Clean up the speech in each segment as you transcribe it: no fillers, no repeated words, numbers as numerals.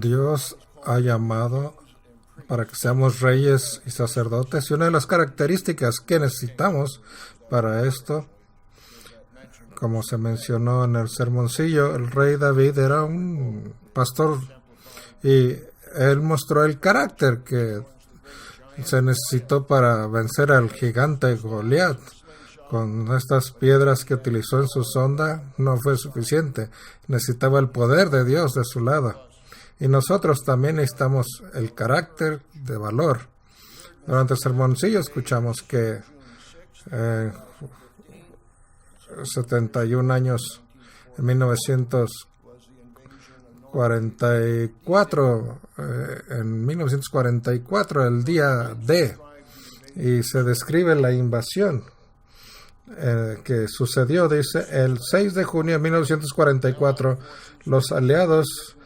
Dios ha llamado para que seamos reyes y sacerdotes, y una de las características que necesitamos para esto, como se mencionó en el sermoncillo, el rey David era un pastor y él mostró el carácter que se necesitó para vencer al gigante Goliat. Con estas piedras que utilizó en su sonda no fue suficiente. Necesitaba el poder de Dios de su lado. Y nosotros también necesitamos el carácter de valor. Durante el sermoncillo escuchamos que 71 años, en 1944, el día D, y se describe la invasión que sucedió. Dice, el 6 de junio de 1944, los aliados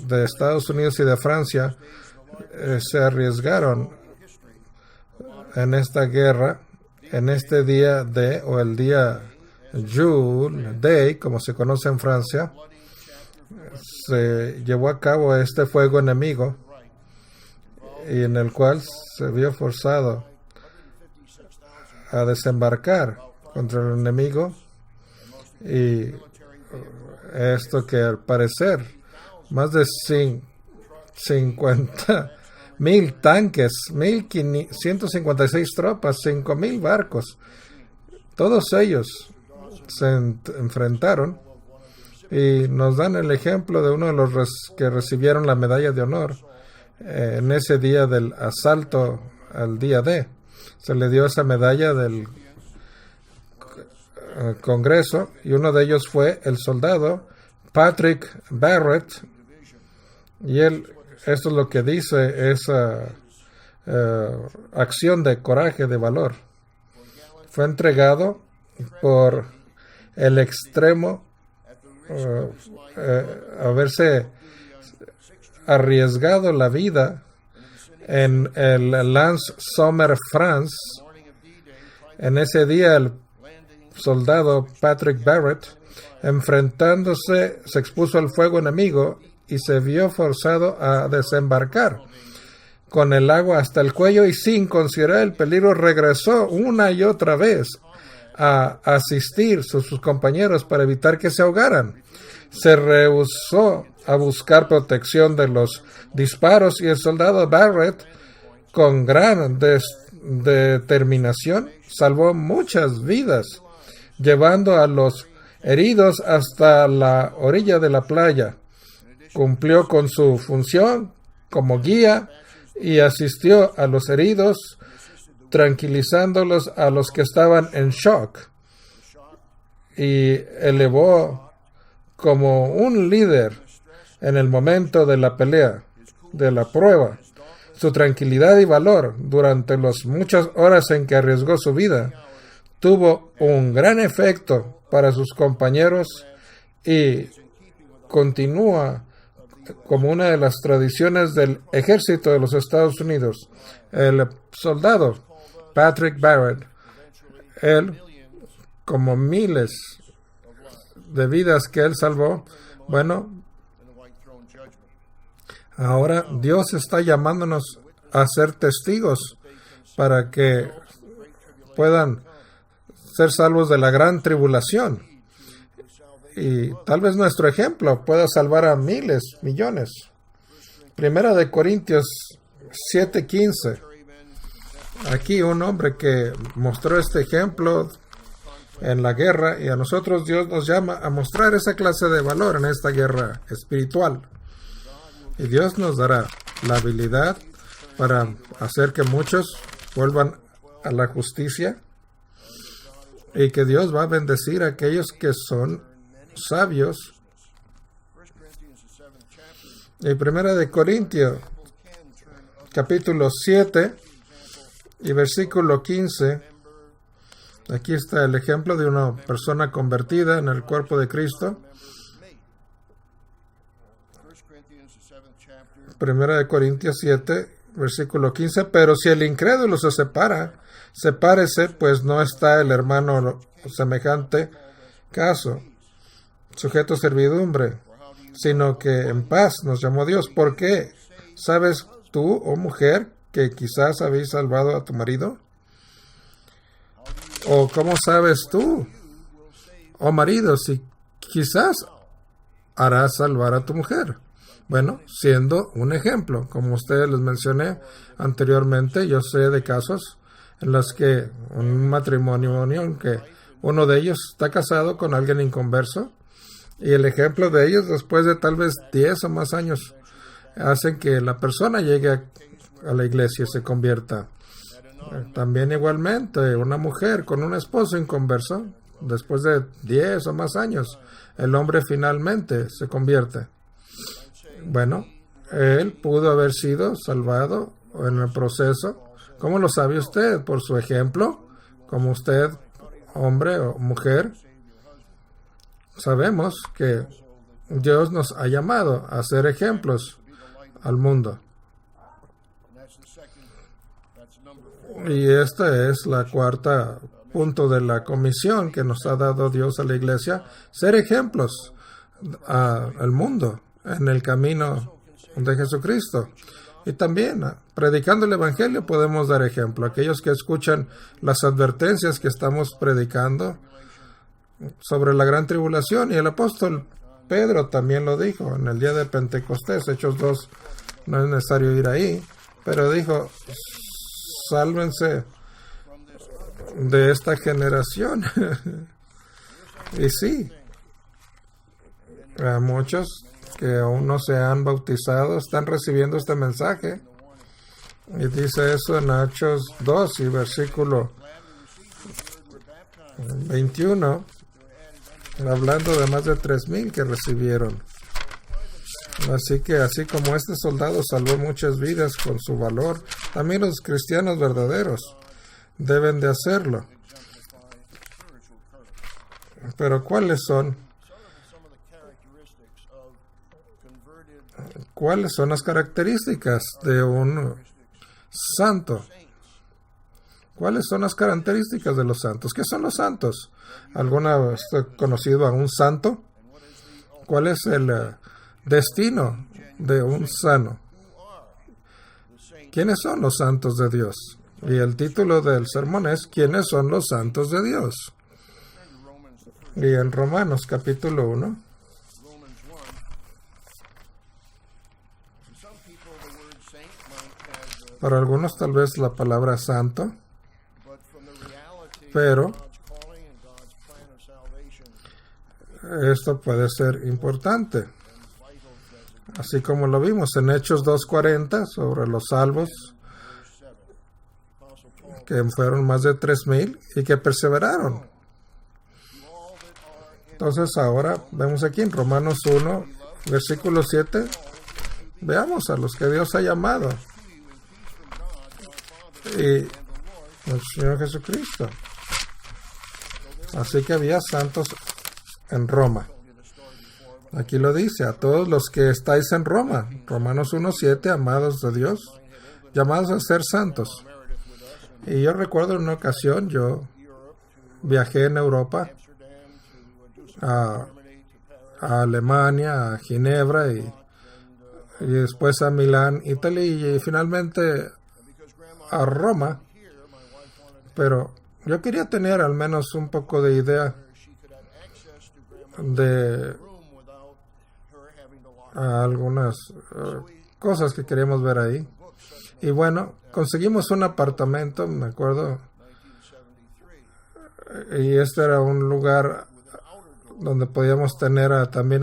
de Estados Unidos y de Francia se arriesgaron en esta guerra, en este día D, o el día Jules Day, como se conoce en Francia. Se llevó a cabo este fuego enemigo, y en el cual se vio forzado a desembarcar contra el enemigo, y esto que al parecer más de 50,000 tanques, 1,156 tropas, 5,000 barcos, todos ellos se enfrentaron, y nos dan el ejemplo de uno de los que recibieron la medalla de honor en ese día del asalto al día D. Se le dio esa medalla del Congreso, y uno de ellos fue el soldado Patrick Barrett, y él, esto es lo que dice esa acción de coraje, de valor. Fue entregado por el extremo haberse arriesgado la vida en el Lance Sommer, France. En ese día el soldado Patrick Barrett, enfrentándose, se expuso al fuego enemigo y se vio forzado a desembarcar con el agua hasta el cuello, y sin considerar el peligro regresó una y otra vez a asistir a sus compañeros para evitar que se ahogaran. Se rehusó a buscar protección de los disparos, y el soldado Barrett, con gran determinación, salvó muchas vidas, llevando a los heridos hasta la orilla de la playa. Cumplió con su función como guía y asistió a los heridos, tranquilizándolos a los que estaban en shock, y elevó como un líder en el momento de la pelea, de la prueba. Su tranquilidad y valor durante las muchas horas en que arriesgó su vida tuvo un gran efecto para sus compañeros, y continúa como una de las tradiciones del ejército de los Estados Unidos. El soldado Patrick Barrett, él, como miles de vidas que él salvó, bueno, ahora Dios está llamándonos a ser testigos para que puedan ser salvos de la gran tribulación. Y tal vez nuestro ejemplo pueda salvar a miles, millones. Primera de Corintios 7:15. Aquí un hombre que mostró este ejemplo en la guerra, y a nosotros Dios nos llama a mostrar esa clase de valor en esta guerra espiritual. Y Dios nos dará la habilidad para hacer que muchos vuelvan a la justicia, y que Dios va a bendecir a aquellos que son sabios. Y Primera de Corintios, capítulo 7 y versículo 15. Aquí está el ejemplo de una persona convertida en el cuerpo de Cristo. Primera de Corintios 7, versículo 15. Pero si el incrédulo se separa, sepárese, pues no está el hermano semejante caso, sujeto a servidumbre. sino que en paz nos llamó Dios. ¿Por qué? ¿Sabes tú, oh mujer, que quizás habéis salvado a tu marido? ¿O cómo sabes tú, oh marido, si quizás harás salvar a tu mujer? Bueno, siendo un ejemplo, como ustedes les mencioné anteriormente, yo sé de casos en los que un matrimonio, aunque uno de ellos está casado con alguien inconverso, y el ejemplo de ellos, después de tal vez 10 o más años, hacen que la persona llegue a la iglesia y se convierta. También igualmente, una mujer con un esposo inconverso, después de 10 o más años, el hombre finalmente se convierte. Bueno, él pudo haber sido salvado en el proceso. ¿Cómo lo sabe usted? Por su ejemplo, como usted, hombre o mujer, sabemos que Dios nos ha llamado a ser ejemplos al mundo. Y esta es la cuarta punto de la comisión que nos ha dado Dios a la iglesia, ser ejemplos al mundo en el camino de Jesucristo. Y también, predicando el Evangelio, podemos dar ejemplo. Aquellos que escuchan las advertencias que estamos predicando sobre la gran tribulación, y el apóstol Pedro también lo dijo en el día de Pentecostés, Hechos 2, no es necesario ir ahí, pero dijo, sálvense de esta generación. Y sí, a muchos que aún no se han bautizado están recibiendo este mensaje. Y dice eso en Hechos 2 y versículo 21, hablando de más de 3,000 que recibieron. Así que así como este soldado salvó muchas vidas con su valor, también los cristianos verdaderos deben de hacerlo. Pero ¿cuáles son las características de un santo? ¿Cuáles son las características de los santos? ¿Qué son los santos? ¿Alguna vez has conocido a un santo? ¿Cuál es el destino de un sano? ¿Quiénes son los santos de Dios? Y el título del sermón es ¿quiénes son los santos de Dios? Y en Romanos capítulo 1, para algunos tal vez la palabra santo, pero esto puede ser importante. Así como lo vimos en Hechos 2:40 sobre los salvos, que fueron más de 3,000 y que perseveraron. Entonces ahora vemos aquí en Romanos 1, versículo 7, veamos a los que Dios ha llamado. Y el Señor Jesucristo. Así que había santos en Roma. Aquí lo dice, a todos los que estáis en Roma, Romanos 1:7, amados de Dios, llamados a ser santos. Y yo recuerdo en una ocasión, yo viajé en Europa, a Alemania, a Ginebra y después a Milán, Italia y finalmente a Roma. Pero yo quería tener al menos un poco de idea de algunas cosas que queríamos ver ahí. Y bueno, conseguimos un apartamento, me acuerdo, y este era un lugar donde podíamos tener también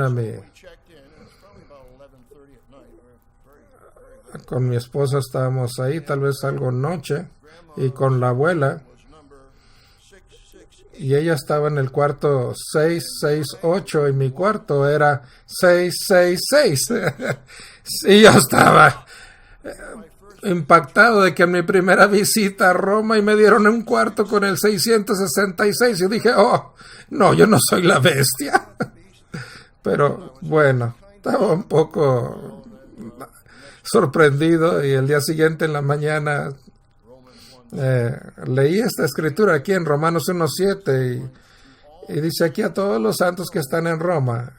con mi esposa estábamos ahí, tal vez algo noche, y con la abuela, y ella estaba en el cuarto 668 y mi cuarto era 666. Y yo estaba impactado de que en mi primera visita a Roma y me dieron un cuarto con el 666 y dije, oh, no, yo no soy la bestia. Pero bueno, estaba un poco sorprendido y el día siguiente en la mañana leí esta escritura aquí en Romanos 1:7 y dice aquí a todos los santos que están en Roma,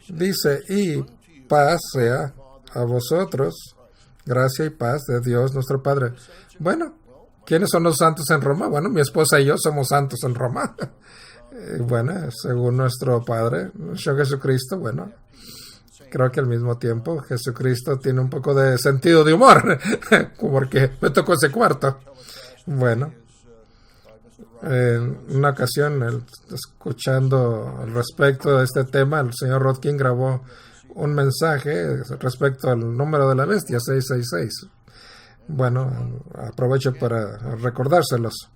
dice, y paz sea a vosotros, gracia y paz de Dios nuestro Padre. Bueno, ¿quiénes son los santos en Roma? Bueno, mi esposa y yo somos santos en Roma. Bueno, según nuestro Padre, nuestro Jesucristo, bueno, creo que al mismo tiempo Jesucristo tiene un poco de sentido de humor, porque me tocó ese cuarto. Bueno, en una ocasión, escuchando al respecto de este tema, el señor Rodkin grabó un mensaje respecto al número de la bestia, 666. Bueno, aprovecho para recordárselos.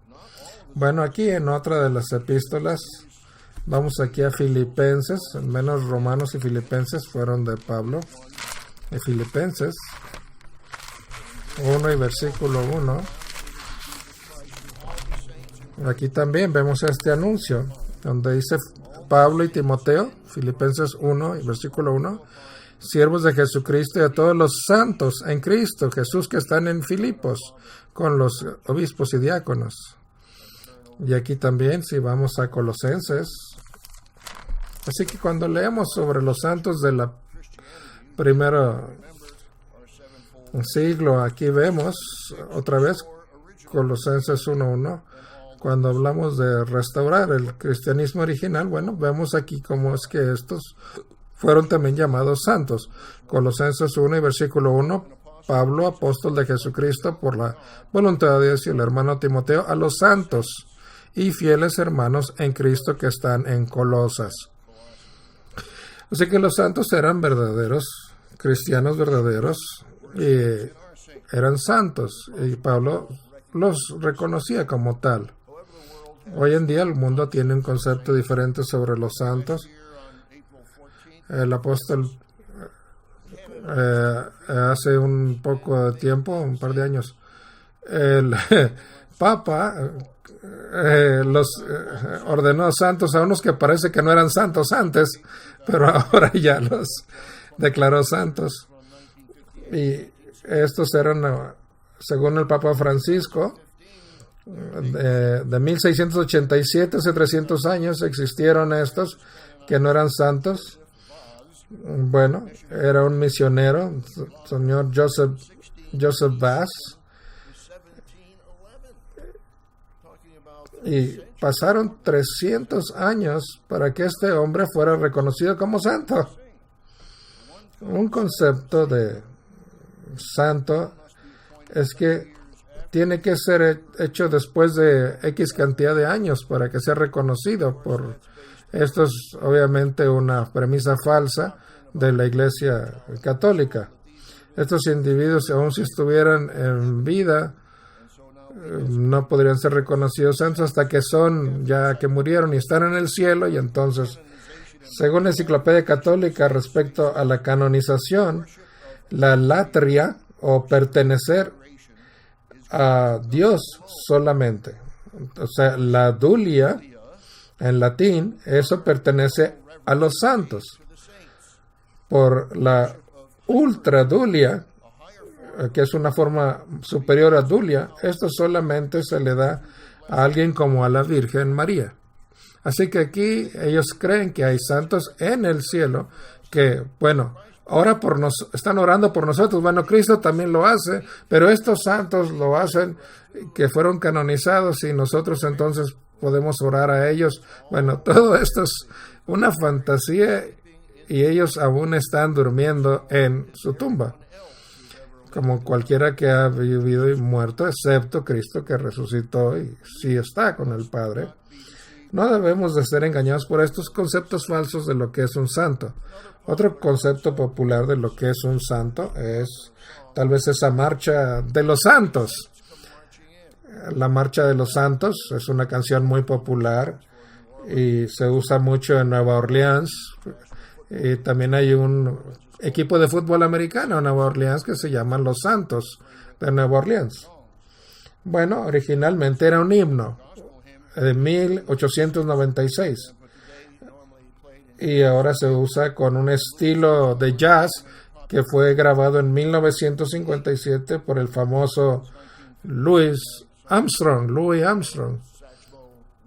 Bueno, aquí en otra de las epístolas, vamos aquí a Filipenses, al menos Romanos y Filipenses fueron de Pablo. En Filipenses 1 y versículo 1. Aquí también vemos este anuncio, donde dice Pablo y Timoteo, Filipenses 1 y versículo 1, siervos de Jesucristo y a todos los santos en Cristo Jesús que están en Filipos, con los obispos y diáconos. Y aquí también, si vamos a Colosenses, así que cuando leemos sobre los santos de la primera siglo, aquí vemos otra vez Colosenses 1:1, cuando hablamos de restaurar el cristianismo original, bueno, vemos aquí cómo es que estos fueron también llamados santos. Colosenses 1 y versículo 1, Pablo, apóstol de Jesucristo, por la voluntad de Dios, y el hermano Timoteo, a los santos y fieles hermanos en Cristo que están en Colosas. Así que los santos eran verdaderos, cristianos verdaderos, y eran santos, y Pablo los reconocía como tal. Hoy en día el mundo tiene un concepto diferente sobre los santos. El apóstol hace un poco de tiempo, un par de años, el Papa los ordenó santos a unos que parece que no eran santos antes, pero ahora ya los declaró santos. Y estos eran, según el Papa Francisco, de 1687, hace 300 años, existieron estos que no eran santos. Bueno, era un misionero, señor Joseph Bass, y pasaron 300 años para que este hombre fuera reconocido como santo. Un concepto de santo es que tiene que ser hecho después de X cantidad de años para que sea reconocido por... Esto es obviamente una premisa falsa de la Iglesia Católica. Estos individuos, aun si estuvieran en vida, no podrían ser reconocidos santos hasta que son, ya que murieron y están en el cielo, y entonces, según la Enciclopedia Católica respecto a la canonización, la latria o pertenecer a Dios solamente, o sea, la dulia en latín, eso pertenece a los santos. Por la ultradulia, que es una forma superior a dulia, esto solamente se le da a alguien como a la Virgen María. Así que aquí ellos creen que hay santos en el cielo que, bueno, ahora están orando por nosotros. Bueno, Cristo también lo hace, pero estos santos lo hacen que fueron canonizados y nosotros entonces podemos orar a ellos. Bueno, todo esto es una fantasía y ellos aún están durmiendo en su tumba, como cualquiera que ha vivido y muerto, excepto Cristo que resucitó y sí está con el Padre. No debemos de ser engañados por estos conceptos falsos de lo que es un santo. Otro concepto popular de lo que es un santo es tal vez esa marcha de los santos. La marcha de los santos es una canción muy popular y se usa mucho en Nueva Orleans. Y también hay un equipo de fútbol americano en Nueva Orleans que se llaman los Santos de Nueva Orleans. Bueno, originalmente era un himno de 1896 y ahora se usa con un estilo de jazz que fue grabado en 1957 por el famoso Louis Armstrong,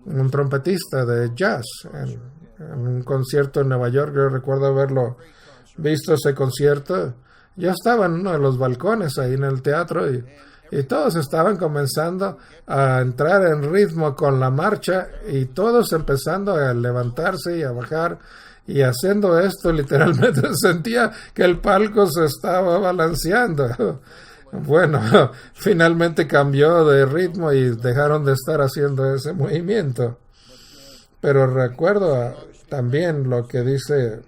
un trompetista de jazz en un concierto en Nueva York. Yo recuerdo haberlo visto, ese concierto. Yo estaba en uno de los balcones ahí en el teatro y todos estaban comenzando a entrar en ritmo con la marcha y todos empezando a levantarse y a bajar y haciendo esto literalmente sentía que el palco se estaba balanceando. Bueno, finalmente cambió de ritmo y dejaron de estar haciendo ese movimiento. Pero recuerdo también lo que dice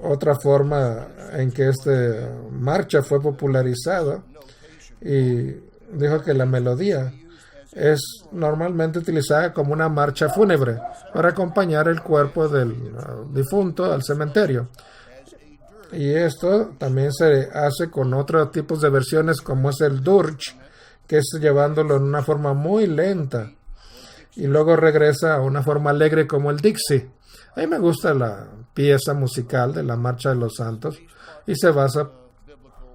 otra forma en que esta marcha fue popularizada, y dijo que la melodía es normalmente utilizada como una marcha fúnebre para acompañar el cuerpo del difunto al cementerio. Y esto también se hace con otros tipos de versiones, como es el dirge, que es llevándolo en una forma muy lenta y luego regresa a una forma alegre como el Dixie. A mí me gusta la pieza musical de la Marcha de los Santos y se basa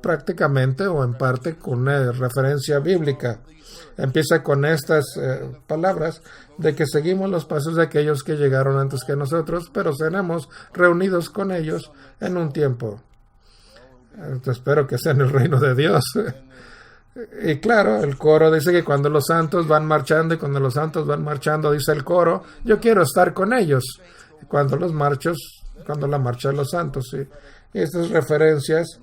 prácticamente o en parte con una referencia bíblica. Empieza con estas palabras de que seguimos los pasos de aquellos que llegaron antes que nosotros, pero seremos reunidos con ellos en un tiempo. Espero que sea en el reino de Dios. Y claro, el coro dice que cuando los santos van marchando, y cuando los santos van marchando, dice el coro, yo quiero estar con ellos. Cuando la marcha de los santos, ¿sí? Y estas referencias,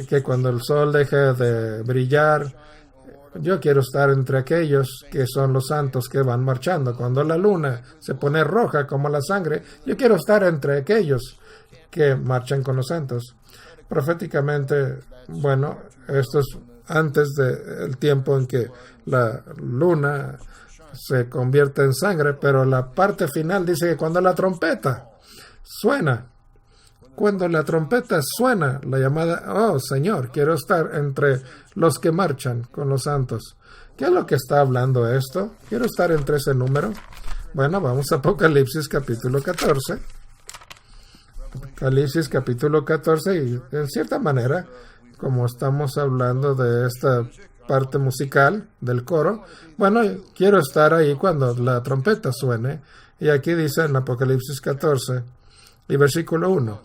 que cuando el sol deja de brillar, yo quiero estar entre aquellos que son los santos que van marchando. Cuando la luna se pone roja como la sangre, yo quiero estar entre aquellos que marchan con los santos. Proféticamente, bueno, esto es antes del tiempo en que la luna se convierte en sangre, pero la parte final dice que cuando la trompeta suena, la llamada, oh Señor, quiero estar entre los que marchan con los santos. ¿Qué es lo que está hablando esto? Quiero estar entre ese número. Bueno, vamos a Apocalipsis capítulo 14. Apocalipsis capítulo 14, y en cierta manera, como estamos hablando de esta parte musical del coro, bueno, quiero estar ahí cuando la trompeta suene. Y aquí dice en Apocalipsis 14 y versículo 1: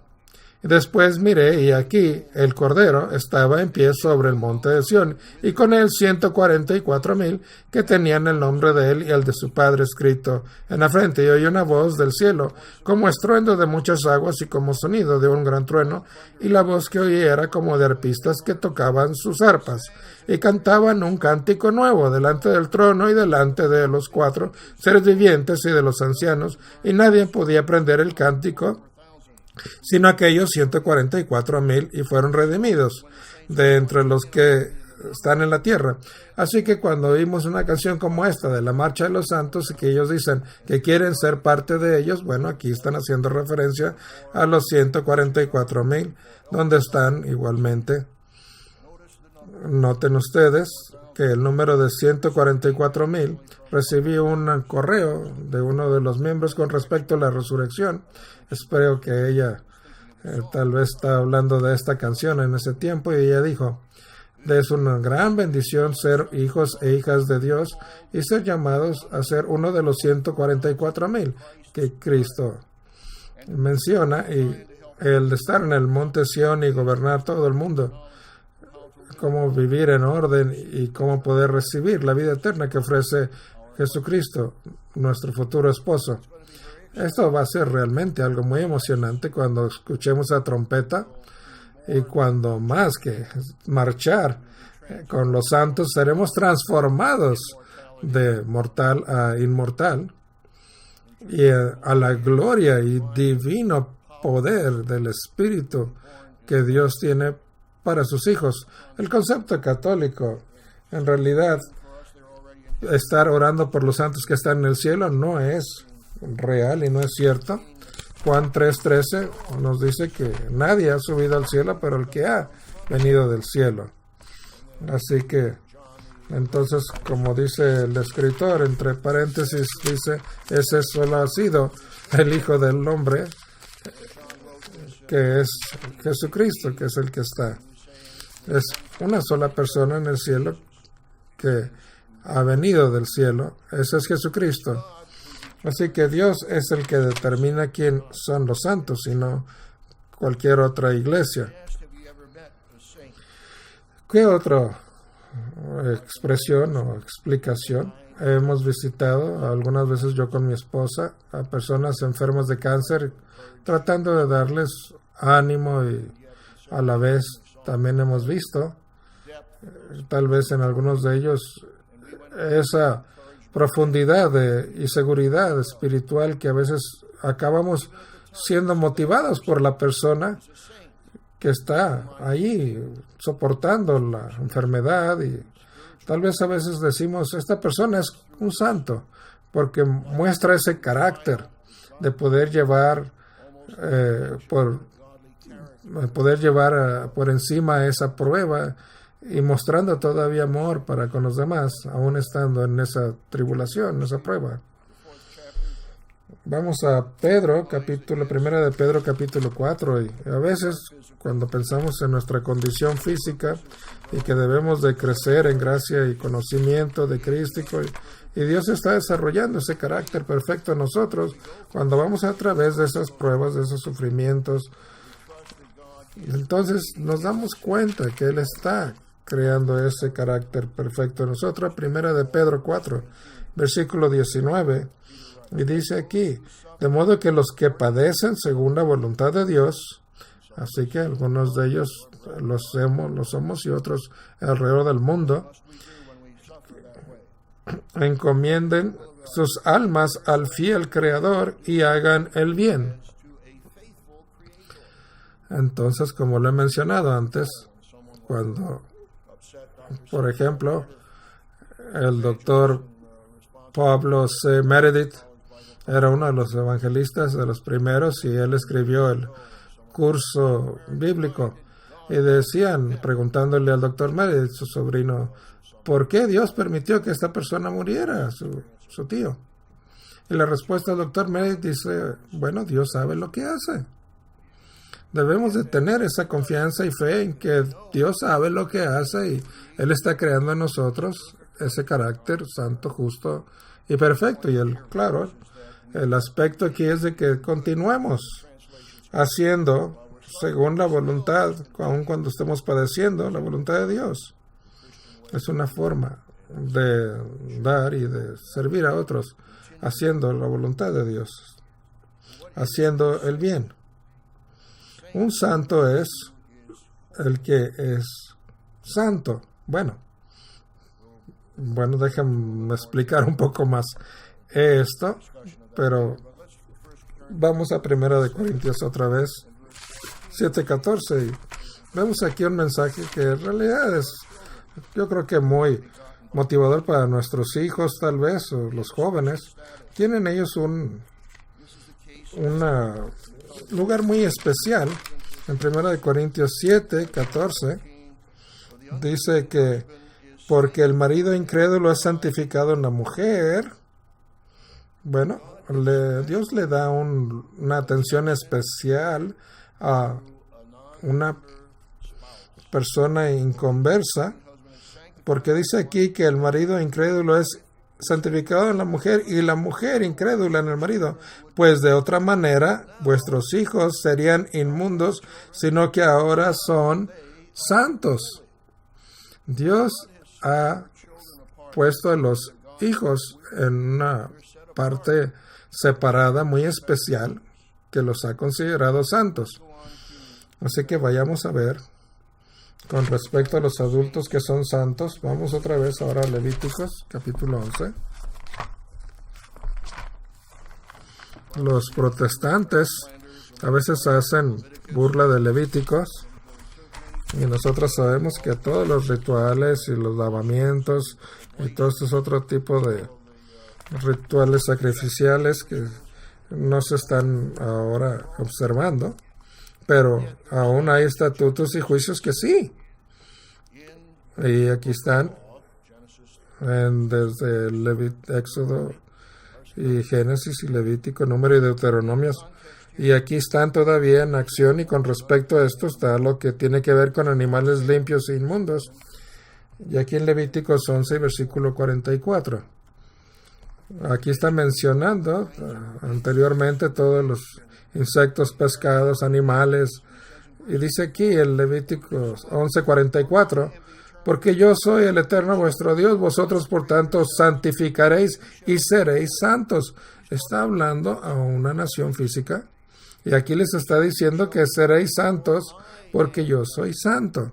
y después miré, y aquí el Cordero estaba en pie sobre el monte de Sión, y con él 144,000 que tenían el nombre de él y el de su Padre escrito en la frente. Y oí una voz del cielo, como estruendo de muchas aguas y como sonido de un gran trueno, y la voz que oí era como de arpistas que tocaban sus arpas, y cantaban un cántico nuevo delante del trono y delante de los 4 seres vivientes y de los ancianos, y nadie podía aprender el cántico sino aquellos 144,000, y fueron redimidos de entre los que están en la tierra. Así que cuando oímos una canción como esta de la Marcha de los Santos y que ellos dicen que quieren ser parte de ellos, bueno, aquí están haciendo referencia a los 144,000, donde están igualmente. Noten ustedes que el número de 144,000, recibí un correo de uno de los miembros con respecto a la resurrección. Espero que ella tal vez está hablando de esta canción en ese tiempo, y ella dijo: es una gran bendición ser hijos e hijas de Dios y ser llamados a ser uno de los 144,000 que Cristo menciona, y el estar en el monte Sión y gobernar todo el mundo, cómo vivir en orden y cómo poder recibir la vida eterna que ofrece Jesucristo, nuestro futuro esposo. Esto va a ser realmente algo muy emocionante cuando escuchemos la trompeta, y cuando más que marchar con los santos seremos transformados de mortal a inmortal, y a la gloria y divino poder del Espíritu que Dios tiene para sus hijos. El concepto católico, en realidad, estar orando por los santos que están en el cielo no es real y no es cierto. Juan 3:13 nos dice que nadie ha subido al cielo, pero el que ha venido del cielo. Así que, entonces, como dice el escritor, entre paréntesis dice, ese solo ha sido el Hijo del Hombre, que es Jesucristo, que es el que está. Es una sola persona en el cielo que ha venido del cielo. Ese es Jesucristo. Así que Dios es el que determina quién son los santos y no cualquier otra iglesia. ¿Qué otra expresión o explicación? Hemos visitado algunas veces yo con mi esposa a personas enfermas de cáncer, tratando de darles ánimo, y a la vez también hemos visto, tal vez en algunos de ellos, esa profundidad y seguridad espiritual que a veces acabamos siendo motivados por la persona que está ahí soportando la enfermedad, y tal vez a veces decimos, esta persona es un santo porque muestra ese carácter de poder llevar por encima esa prueba y mostrando todavía amor para con los demás, aún estando en esa tribulación, en esa prueba. Vamos a Pedro, primera de Pedro, capítulo 4, y a veces cuando pensamos en nuestra condición física y que debemos de crecer en gracia y conocimiento de Cristo, y Dios está desarrollando ese carácter perfecto en nosotros, cuando vamos a través de esas pruebas, de esos sufrimientos, entonces nos damos cuenta que Él está creando ese carácter perfecto en nosotros. Primera de Pedro 4, versículo 19, y dice aquí, de modo que los que padecen según la voluntad de Dios, así que algunos de ellos lo somos y otros alrededor del mundo, encomienden sus almas al fiel Creador y hagan el bien. Entonces, como lo he mencionado antes, cuando, por ejemplo, el doctor Pablo C. Meredith era uno de los evangelistas de los primeros, y él escribió el curso bíblico, y decían, preguntándole al doctor Meredith, su sobrino, ¿por qué Dios permitió que esta persona muriera, su tío? Y la respuesta del doctor Meredith dice, bueno, Dios sabe lo que hace. Debemos de tener esa confianza y fe en que Dios sabe lo que hace, y Él está creando en nosotros ese carácter santo, justo y perfecto. Y claro, el aspecto aquí es de que continuemos haciendo según la voluntad, aun cuando estemos padeciendo, la voluntad de Dios. Es una forma de dar y de servir a otros, haciendo la voluntad de Dios, haciendo el bien. Un santo es el que es santo. Bueno, déjenme explicar un poco más esto, pero vamos a 1 Corintios otra vez, 7:14, y vemos aquí un mensaje que en realidad es, yo creo que muy motivador para nuestros hijos, tal vez, o los jóvenes. Tienen ellos un lugar muy especial. En 1 Corintios 7:14 dice que porque el marido incrédulo es santificado en la mujer, bueno, Dios le da una atención especial a una persona inconversa, porque dice aquí que el marido incrédulo es santificado en la mujer y la mujer incrédula en el marido, pues de otra manera vuestros hijos serían inmundos, sino que ahora son santos. Dios ha puesto a los hijos en una parte separada, muy especial, que los ha considerado santos. Así que vayamos a ver, con respecto a los adultos que son santos, vamos otra vez ahora a Levíticos, capítulo 11. Los protestantes a veces hacen burla de Levíticos, y nosotros sabemos que todos los rituales y los lavamientos y todo esto es otro tipo de rituales sacrificiales que no se están ahora observando, pero aún hay estatutos y juicios que sí. Y aquí están desde Éxodo y Génesis y Levítico, Número y Deuteronomios. Y aquí están todavía en acción, y con respecto a esto está lo que tiene que ver con animales limpios e inmundos. Y aquí en Levíticos 11, versículo 44. Aquí está mencionando anteriormente todos los insectos, pescados, animales. Y dice aquí el Levítico 11:44, porque yo soy el Eterno vuestro Dios, vosotros por tanto os santificaréis y seréis santos. Está hablando a una nación física y aquí les está diciendo que seréis santos porque yo soy santo.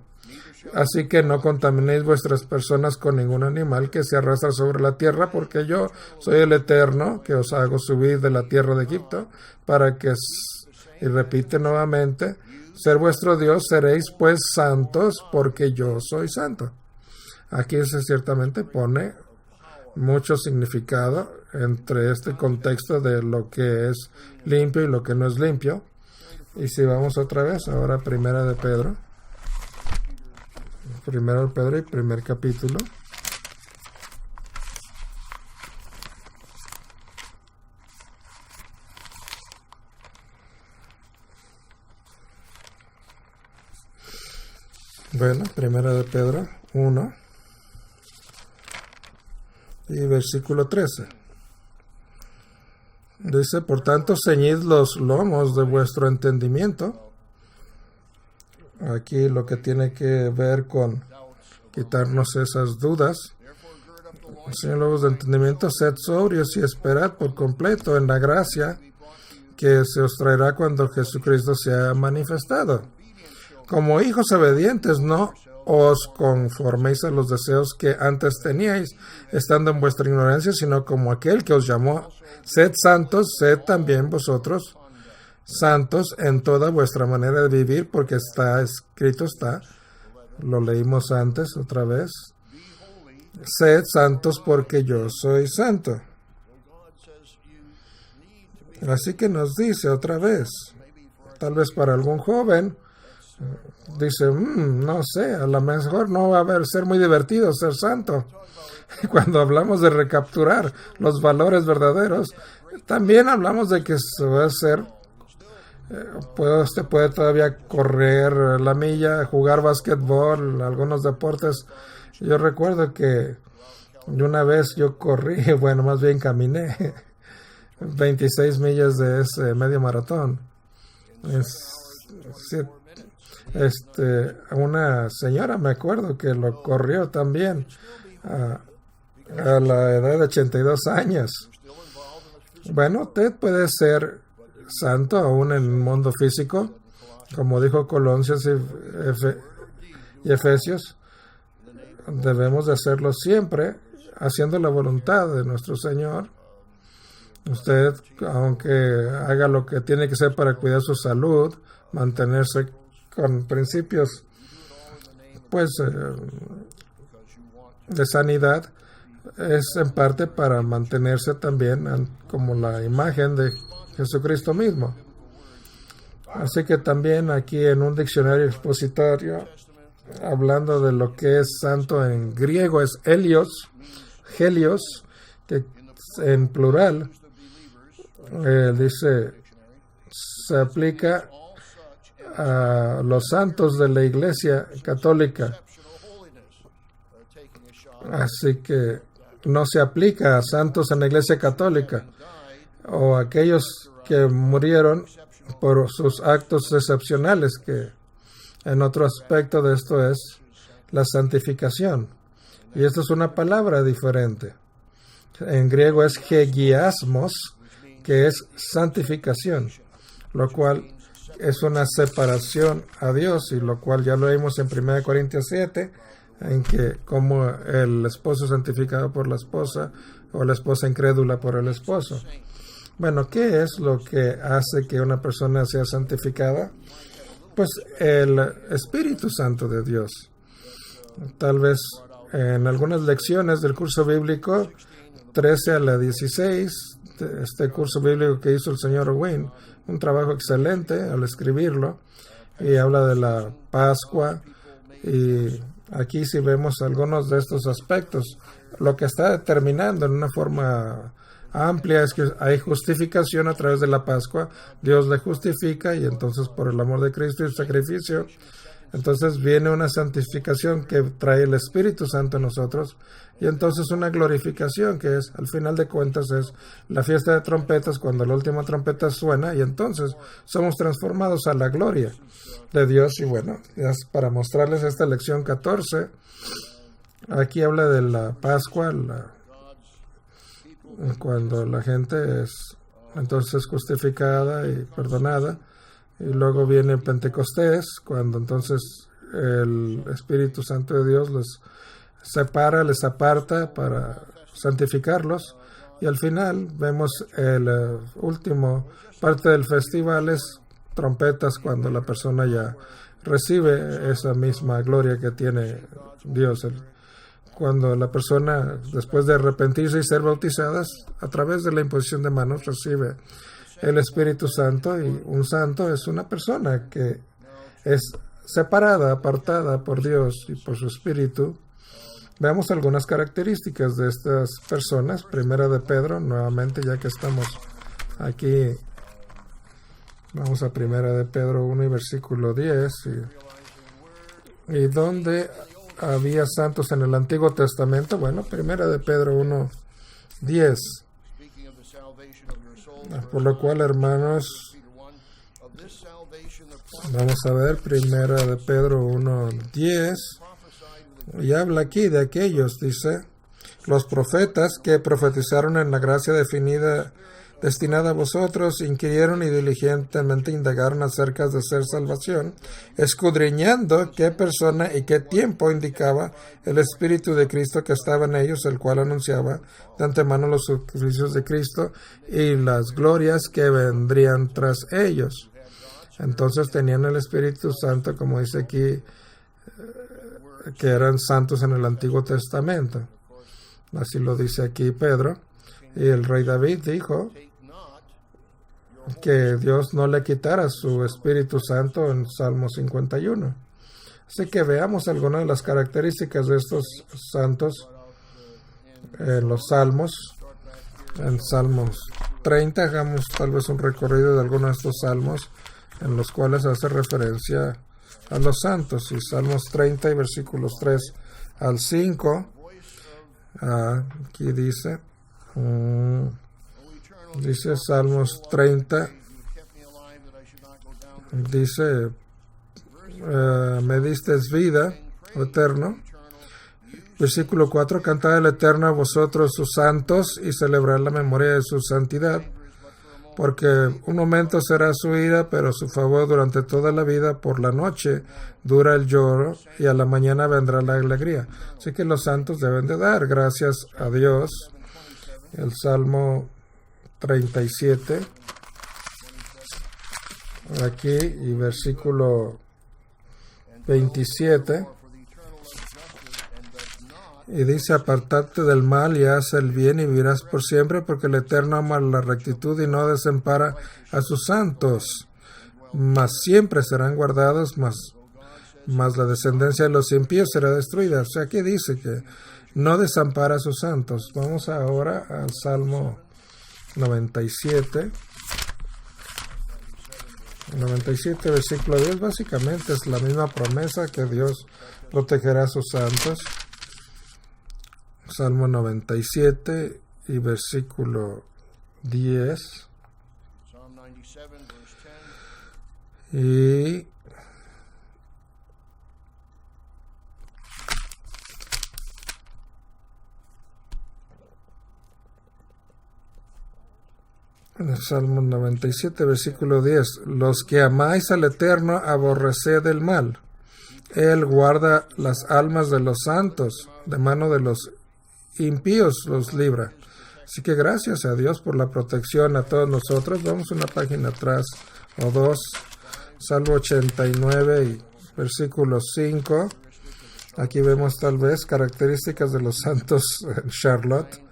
Así que no contaminéis vuestras personas con ningún animal que se arrastra sobre la tierra, porque yo soy el Eterno que os hago subir de la tierra de Egipto para que, y repite nuevamente, ser vuestro Dios, seréis pues santos porque yo soy santo. Aquí se ciertamente pone mucho significado entre este contexto de lo que es limpio y lo que no es limpio. Y si vamos otra vez, ahora Primera de Pedro y primer capítulo. Bueno, Primera de Pedro 1 y versículo 13. Dice, por tanto, ceñid los lomos de vuestro entendimiento. Aquí lo que tiene que ver con quitarnos esas dudas. Ceñid los lomos de entendimiento, sed sobrios y esperad por completo en la gracia que se os traerá cuando Jesucristo sea manifestado. Como hijos obedientes, no os conforméis a los deseos que antes teníais, estando en vuestra ignorancia, sino como aquel que os llamó, sed santos, sed también vosotros santos en toda vuestra manera de vivir, porque está escrito, lo leímos antes otra vez, sed santos porque yo soy santo. Así que nos dice otra vez, tal vez para algún joven, dice, no sé, a lo mejor no va a ser muy divertido ser santo. Cuando hablamos de recapturar los valores verdaderos, también hablamos de que se va a hacer, usted puede todavía correr la milla, jugar básquetbol, algunos deportes. Yo recuerdo que una vez yo corrí, bueno, más bien caminé 26 millas de ese medio maratón. Una señora, me acuerdo, que lo corrió también a la edad de 82 años. Bueno, usted puede ser santo aún en el mundo físico, como dijo Colosenses y Efesios. Debemos de hacerlo siempre, haciendo la voluntad de nuestro Señor. Usted, aunque haga lo que tiene que hacer para cuidar su salud, mantenerse con principios pues de sanidad, es en parte para mantenerse también como la imagen de Jesucristo mismo. Así que también aquí en un diccionario expositorio, hablando de lo que es santo en griego, es helios, que en plural dice, se aplica a los santos de la Iglesia Católica. Así que no se aplica a santos en la Iglesia Católica o a aquellos que murieron por sus actos excepcionales, que en otro aspecto de esto es la santificación. Y esto es una palabra diferente. En griego es hegiasmos, que es santificación, lo cual es una separación a Dios, y lo cual ya lo vimos en 1 Corintios 7, en que como el esposo es santificado por la esposa o la esposa incrédula por el esposo. Bueno, ¿qué es lo que hace que una persona sea santificada? Pues el Espíritu Santo de Dios. Tal vez en algunas lecciones del curso bíblico 13 a la 16, este curso bíblico que hizo el señor Owen, un trabajo excelente al escribirlo, y habla de la Pascua, y aquí sí vemos algunos de estos aspectos. Lo que está determinando en una forma amplia es que hay justificación a través de la Pascua. Dios le justifica, y entonces por el amor de Cristo y su sacrificio, Entonces viene una santificación que trae el Espíritu Santo en nosotros, y entonces una glorificación que es, al final de cuentas, es la fiesta de trompetas, cuando la última trompeta suena, y entonces somos transformados a la gloria de Dios. Y bueno, es para mostrarles esta lección 14. Aquí habla de la Pascua, cuando la gente es entonces justificada y perdonada. Y luego viene Pentecostés, cuando entonces el Espíritu Santo de Dios les separa, les aparta para santificarlos. Y al final vemos el último parte del festival es trompetas, cuando la persona ya recibe esa misma gloria que tiene Dios. Cuando la persona, después de arrepentirse y ser bautizadas, a través de la imposición de manos, recibe el Espíritu Santo. Y un santo es una persona que es separada, apartada por Dios y por su Espíritu. Veamos algunas características de estas personas. Primera de Pedro, nuevamente, ya que estamos aquí, vamos a Primera de Pedro 1 y versículo 10. ¿Y dónde había santos en el Antiguo Testamento? Bueno, Primera de Pedro 1, 10. Por lo cual, hermanos, vamos a ver Primera de Pedro 1, 10. Y habla aquí de aquellos, dice, los profetas que profetizaron en la gracia destinada a vosotros, inquirieron y diligentemente indagaron acerca de ser salvación, escudriñando qué persona y qué tiempo indicaba el Espíritu de Cristo que estaba en ellos, el cual anunciaba de antemano los sacrificios de Cristo y las glorias que vendrían tras ellos. Entonces tenían el Espíritu Santo, como dice aquí, que eran santos en el Antiguo Testamento. Así lo dice aquí Pedro. Y el rey David dijo que Dios no le quitara su Espíritu Santo en Salmo 51. Así que veamos algunas de las características de estos santos en los Salmos. En Salmos 30 hagamos tal vez un recorrido de algunos de estos salmos en los cuales hace referencia a los santos. Y Salmos 30 y versículos 3 al 5, aquí dice Salmos 30, dice, me distes vida, oh Eterno. Versículo 4, cantad al Eterno a vosotros sus santos y celebrad la memoria de su santidad, porque un momento será su ira, pero su favor durante toda la vida. Por la noche dura el lloro y a la mañana vendrá la alegría. Así que los santos deben de dar gracias a Dios. El Salmo 37, aquí, y versículo 27, y dice, apartate del mal y haz el bien y vivirás por siempre, porque el Eterno ama la rectitud y no desampara a sus santos, mas siempre serán guardados, mas la descendencia de los impíos será destruida. O sea, aquí dice que no desampara a sus santos. Vamos ahora al Salmo 97. 97, versículo 10, básicamente es la misma promesa que Dios protegerá a sus santos. Salmo 97 y versículo 10. Y en el Salmo 97, versículo 10, los que amáis al Eterno, aborreced el mal. Él guarda las almas de los santos, de mano de los impíos los libra. Así que gracias a Dios por la protección a todos nosotros. Vamos una página atrás o dos. Salmo 89 y versículo 5. Aquí vemos tal vez características de los santos en Charlotte.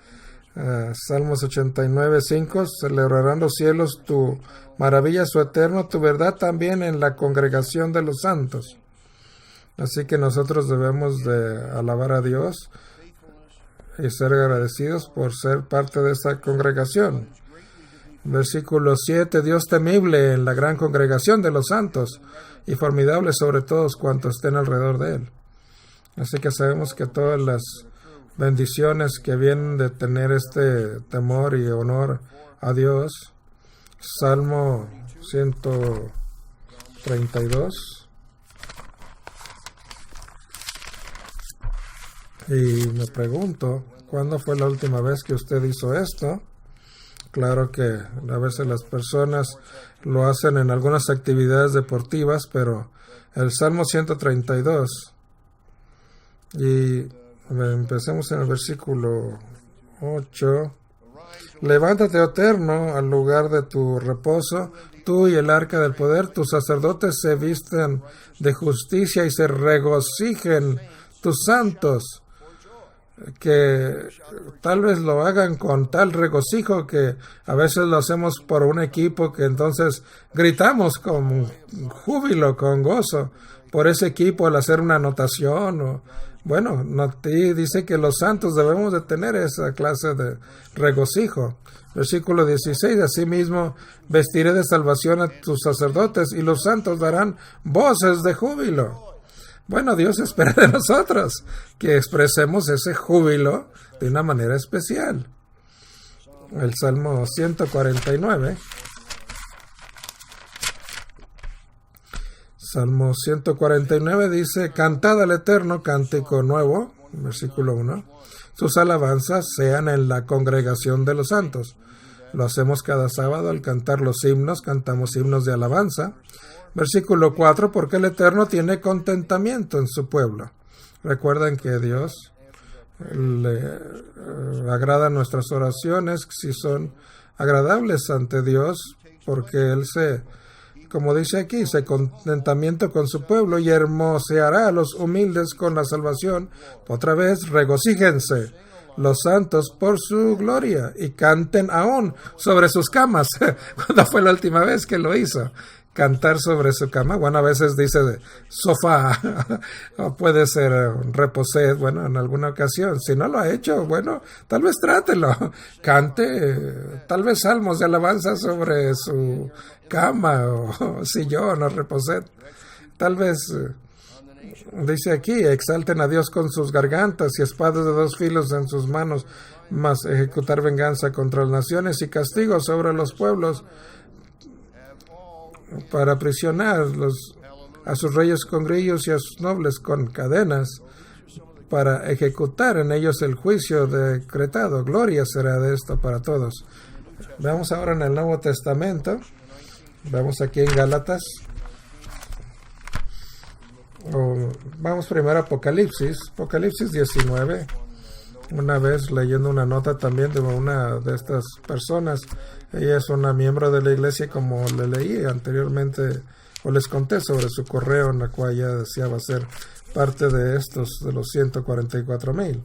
Salmos 89, 5. Celebrarán los cielos tu maravilla, su eterno, tu verdad también en la congregación de los santos. Así que nosotros debemos de alabar a Dios y ser agradecidos por ser parte de esta congregación. Versículo 7, Dios temible en la gran congregación de los santos y formidable sobre todos cuantos estén alrededor de él. Así que sabemos que todas las bendiciones que vienen de tener este temor y honor a Dios. Salmo 132. Y me pregunto, ¿cuándo fue la última vez que usted hizo esto? Claro que a veces las personas lo hacen en algunas actividades deportivas, pero el Salmo 132, y empecemos en el versículo 8. Levántate, oh Eterno, al lugar de tu reposo, tú y el arca del poder, tus sacerdotes se visten de justicia y se regocijen tus santos. Que tal vez lo hagan con tal regocijo que a veces lo hacemos por un equipo que entonces gritamos con júbilo, con gozo por ese equipo al hacer una anotación o bueno, dice que los santos debemos de tener esa clase de regocijo. Versículo 16, asimismo vestiré de salvación a tus sacerdotes y los santos darán voces de júbilo. Bueno, Dios espera de nosotros que expresemos ese júbilo de una manera especial. El Salmo 149. Salmo 149 dice, cantad al Eterno cántico nuevo, versículo 1. Sus alabanzas sean en la congregación de los santos. Lo hacemos cada sábado al cantar los himnos, cantamos himnos de alabanza. Versículo 4, porque el Eterno tiene contentamiento en su pueblo. Recuerden que Dios le agrada nuestras oraciones si son agradables ante Dios, porque Él como dice aquí, se contentamiento con su pueblo y hermoseará a los humildes con la salvación. Otra vez, regocíjense los santos por su gloria y canten aún sobre sus camas. ¿Cuándo fue la última vez que lo hizo? Cantar sobre su cama. Bueno, a veces dice de sofá, o puede ser reposet, bueno, en alguna ocasión. Si no lo ha hecho, bueno, tal vez trátelo. Cante, tal vez salmos de alabanza sobre su cama, o sillón, o reposet. Tal vez, dice aquí, exalten a Dios con sus gargantas y espadas de dos filos en sus manos, mas ejecutar venganza contra las naciones y castigo sobre los pueblos, para aprisionar a sus reyes con grillos y a sus nobles con cadenas, para ejecutar en ellos el juicio decretado. Gloria será de esto para todos. Veamos ahora en el Nuevo Testamento. Vamos aquí en Gálatas. Vamos primero a Apocalipsis. Apocalipsis 19. Una vez leyendo una nota también de una de estas personas. Ella es una miembro de la iglesia, como le leí anteriormente o les conté sobre su correo, en la cual ella deseaba ser parte de estos, de los 144,000.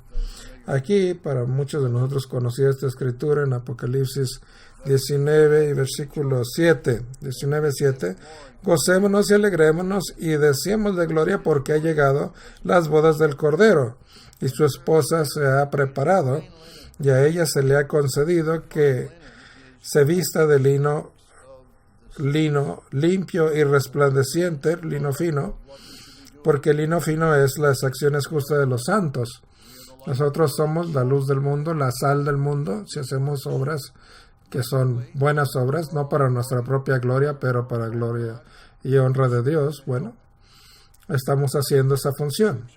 Aquí, para muchos de nosotros conocida esta escritura en Apocalipsis 19 y versículo 7, 19:7, gocémonos y alegrémonos y deseemos de gloria porque ha llegado las bodas del Cordero y su esposa se ha preparado y a ella se le ha concedido que se vista de lino limpio y resplandeciente, lino fino, porque el lino fino es las acciones justas de los santos. Nosotros somos la luz del mundo, la sal del mundo, si hacemos obras que son buenas obras, no para nuestra propia gloria, pero para gloria y honra de Dios. Bueno, estamos haciendo esa función.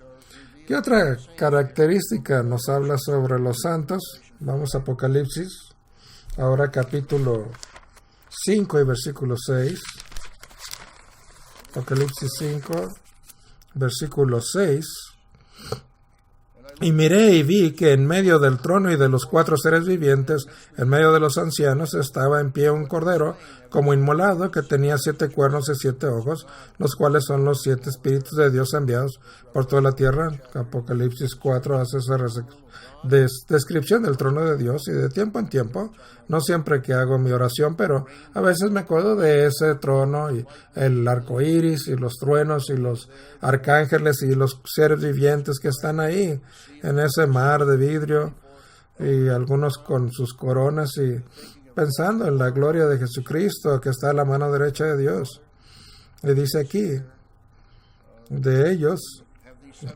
¿Qué otra característica nos habla sobre los santos? Vamos a Apocalipsis, ahora capítulo 5 y versículo 6. Apocalipsis 5, versículo 6. Y miré y vi que en medio del trono y de los 4 seres vivientes, en medio de los ancianos, estaba en pie un cordero como inmolado que tenía 7 cuernos y 7 ojos, los cuales son los 7 espíritus de Dios enviados por toda la tierra. Apocalipsis 4 hace esa descripción del trono de Dios, y de tiempo en tiempo, no siempre que hago mi oración, pero a veces me acuerdo de ese trono y el arco iris y los truenos y los arcángeles y los seres vivientes que están ahí en ese mar de vidrio, y algunos con sus coronas, y pensando en la gloria de Jesucristo que está a la mano derecha de Dios. Y dice aquí, de ellos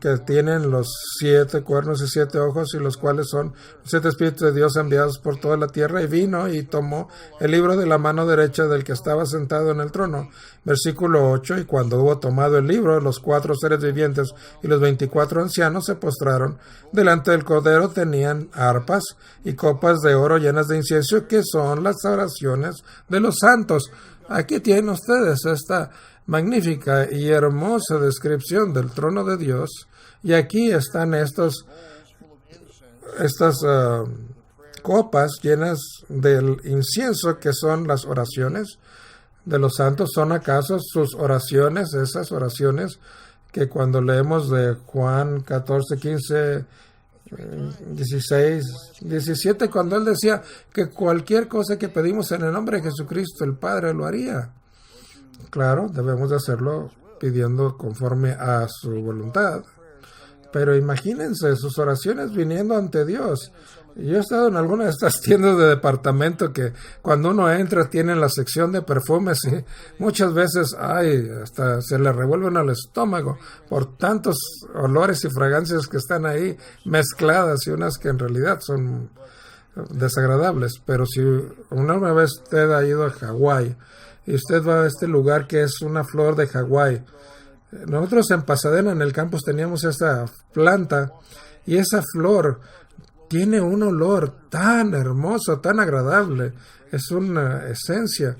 que tienen los 7 cuernos y 7 ojos, y los cuales son 7 espíritus de Dios enviados por toda la tierra, y vino y tomó el libro de la mano derecha del que estaba sentado en el trono. Versículo 8, y cuando hubo tomado el libro, los 4 seres vivientes y los 24 ancianos se postraron delante del Cordero. Tenían arpas y copas de oro llenas de incienso, que son las oraciones de los santos. Aquí tienen ustedes esta magnífica y hermosa descripción del trono de Dios, y aquí están estas copas llenas del incienso, que son las oraciones de los santos. ¿Son acaso sus oraciones, esas oraciones que cuando leemos de Juan 14, 15, 16, 17, cuando él decía que cualquier cosa que pedimos en el nombre de Jesucristo, el Padre lo haría? Claro, debemos de hacerlo pidiendo conforme a su voluntad. Pero imagínense sus oraciones viniendo ante Dios. Yo he estado en alguna de estas tiendas de departamento que cuando uno entra tienen la sección de perfumes, y muchas veces hasta se le revuelven al estómago por tantos olores y fragancias que están ahí mezcladas, y unas que en realidad son desagradables. Pero si una vez usted ha ido a Hawái y usted va a este lugar que es una flor de Hawái, nosotros en Pasadena, en el campus, teníamos esta planta, y esa flor tiene un olor tan hermoso, tan agradable. Es una esencia.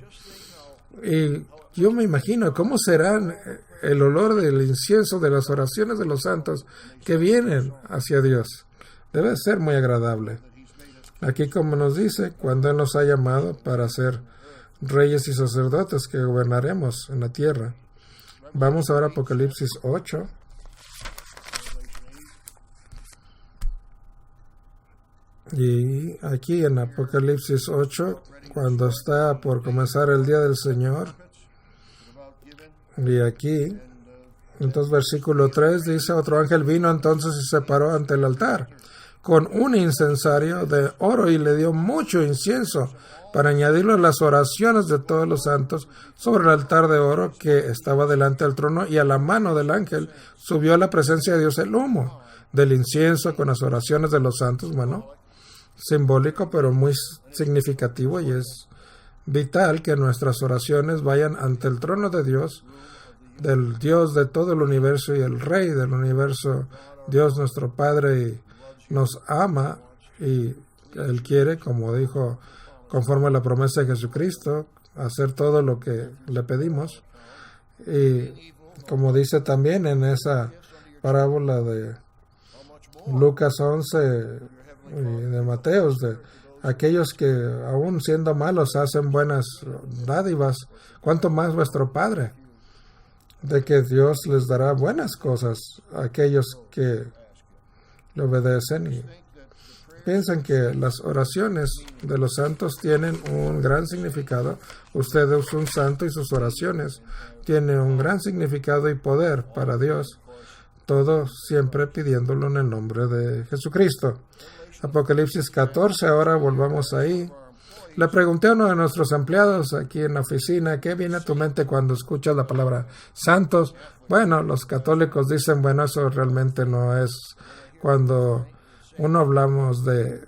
Y yo me imagino cómo será el olor del incienso de las oraciones de los santos que vienen hacia Dios. Debe ser muy agradable. Aquí, como nos dice, cuando Él nos ha llamado para ser reyes y sacerdotes que gobernaremos en la tierra. Vamos ahora a Apocalipsis 8. Y aquí en Apocalipsis 8, cuando está por comenzar el día del Señor, y aquí, entonces versículo 3 dice, otro ángel vino entonces y se paró ante el altar con un incensario de oro, y le dio mucho incienso para añadirlo a las oraciones de todos los santos sobre el altar de oro que estaba delante del trono, y a la mano del ángel subió a la presencia de Dios el humo del incienso con las oraciones de los santos. Bueno, simbólico, pero muy significativo, y es vital que nuestras oraciones vayan ante el trono de Dios, del Dios de todo el universo y el Rey del universo, Dios nuestro Padre, y nos ama, y Él quiere, como dijo, conforme a la promesa de Jesucristo, hacer todo lo que le pedimos. Y como dice también en esa parábola de Lucas 11 y de Mateos, de aquellos que aún siendo malos hacen buenas dádivas, ¿cuánto más vuestro Padre? De que Dios les dará buenas cosas a aquellos que le obedecen. Y piensan que las oraciones de los santos tienen un gran significado. Usted es un santo y sus oraciones tienen un gran significado y poder para Dios. Todo siempre pidiéndolo en el nombre de Jesucristo. Apocalipsis 14, ahora volvamos ahí. Le pregunté a uno de nuestros empleados aquí en la oficina, ¿qué viene a tu mente cuando escuchas la palabra santos? Bueno, los católicos dicen, bueno, eso realmente no es cuando uno hablamos de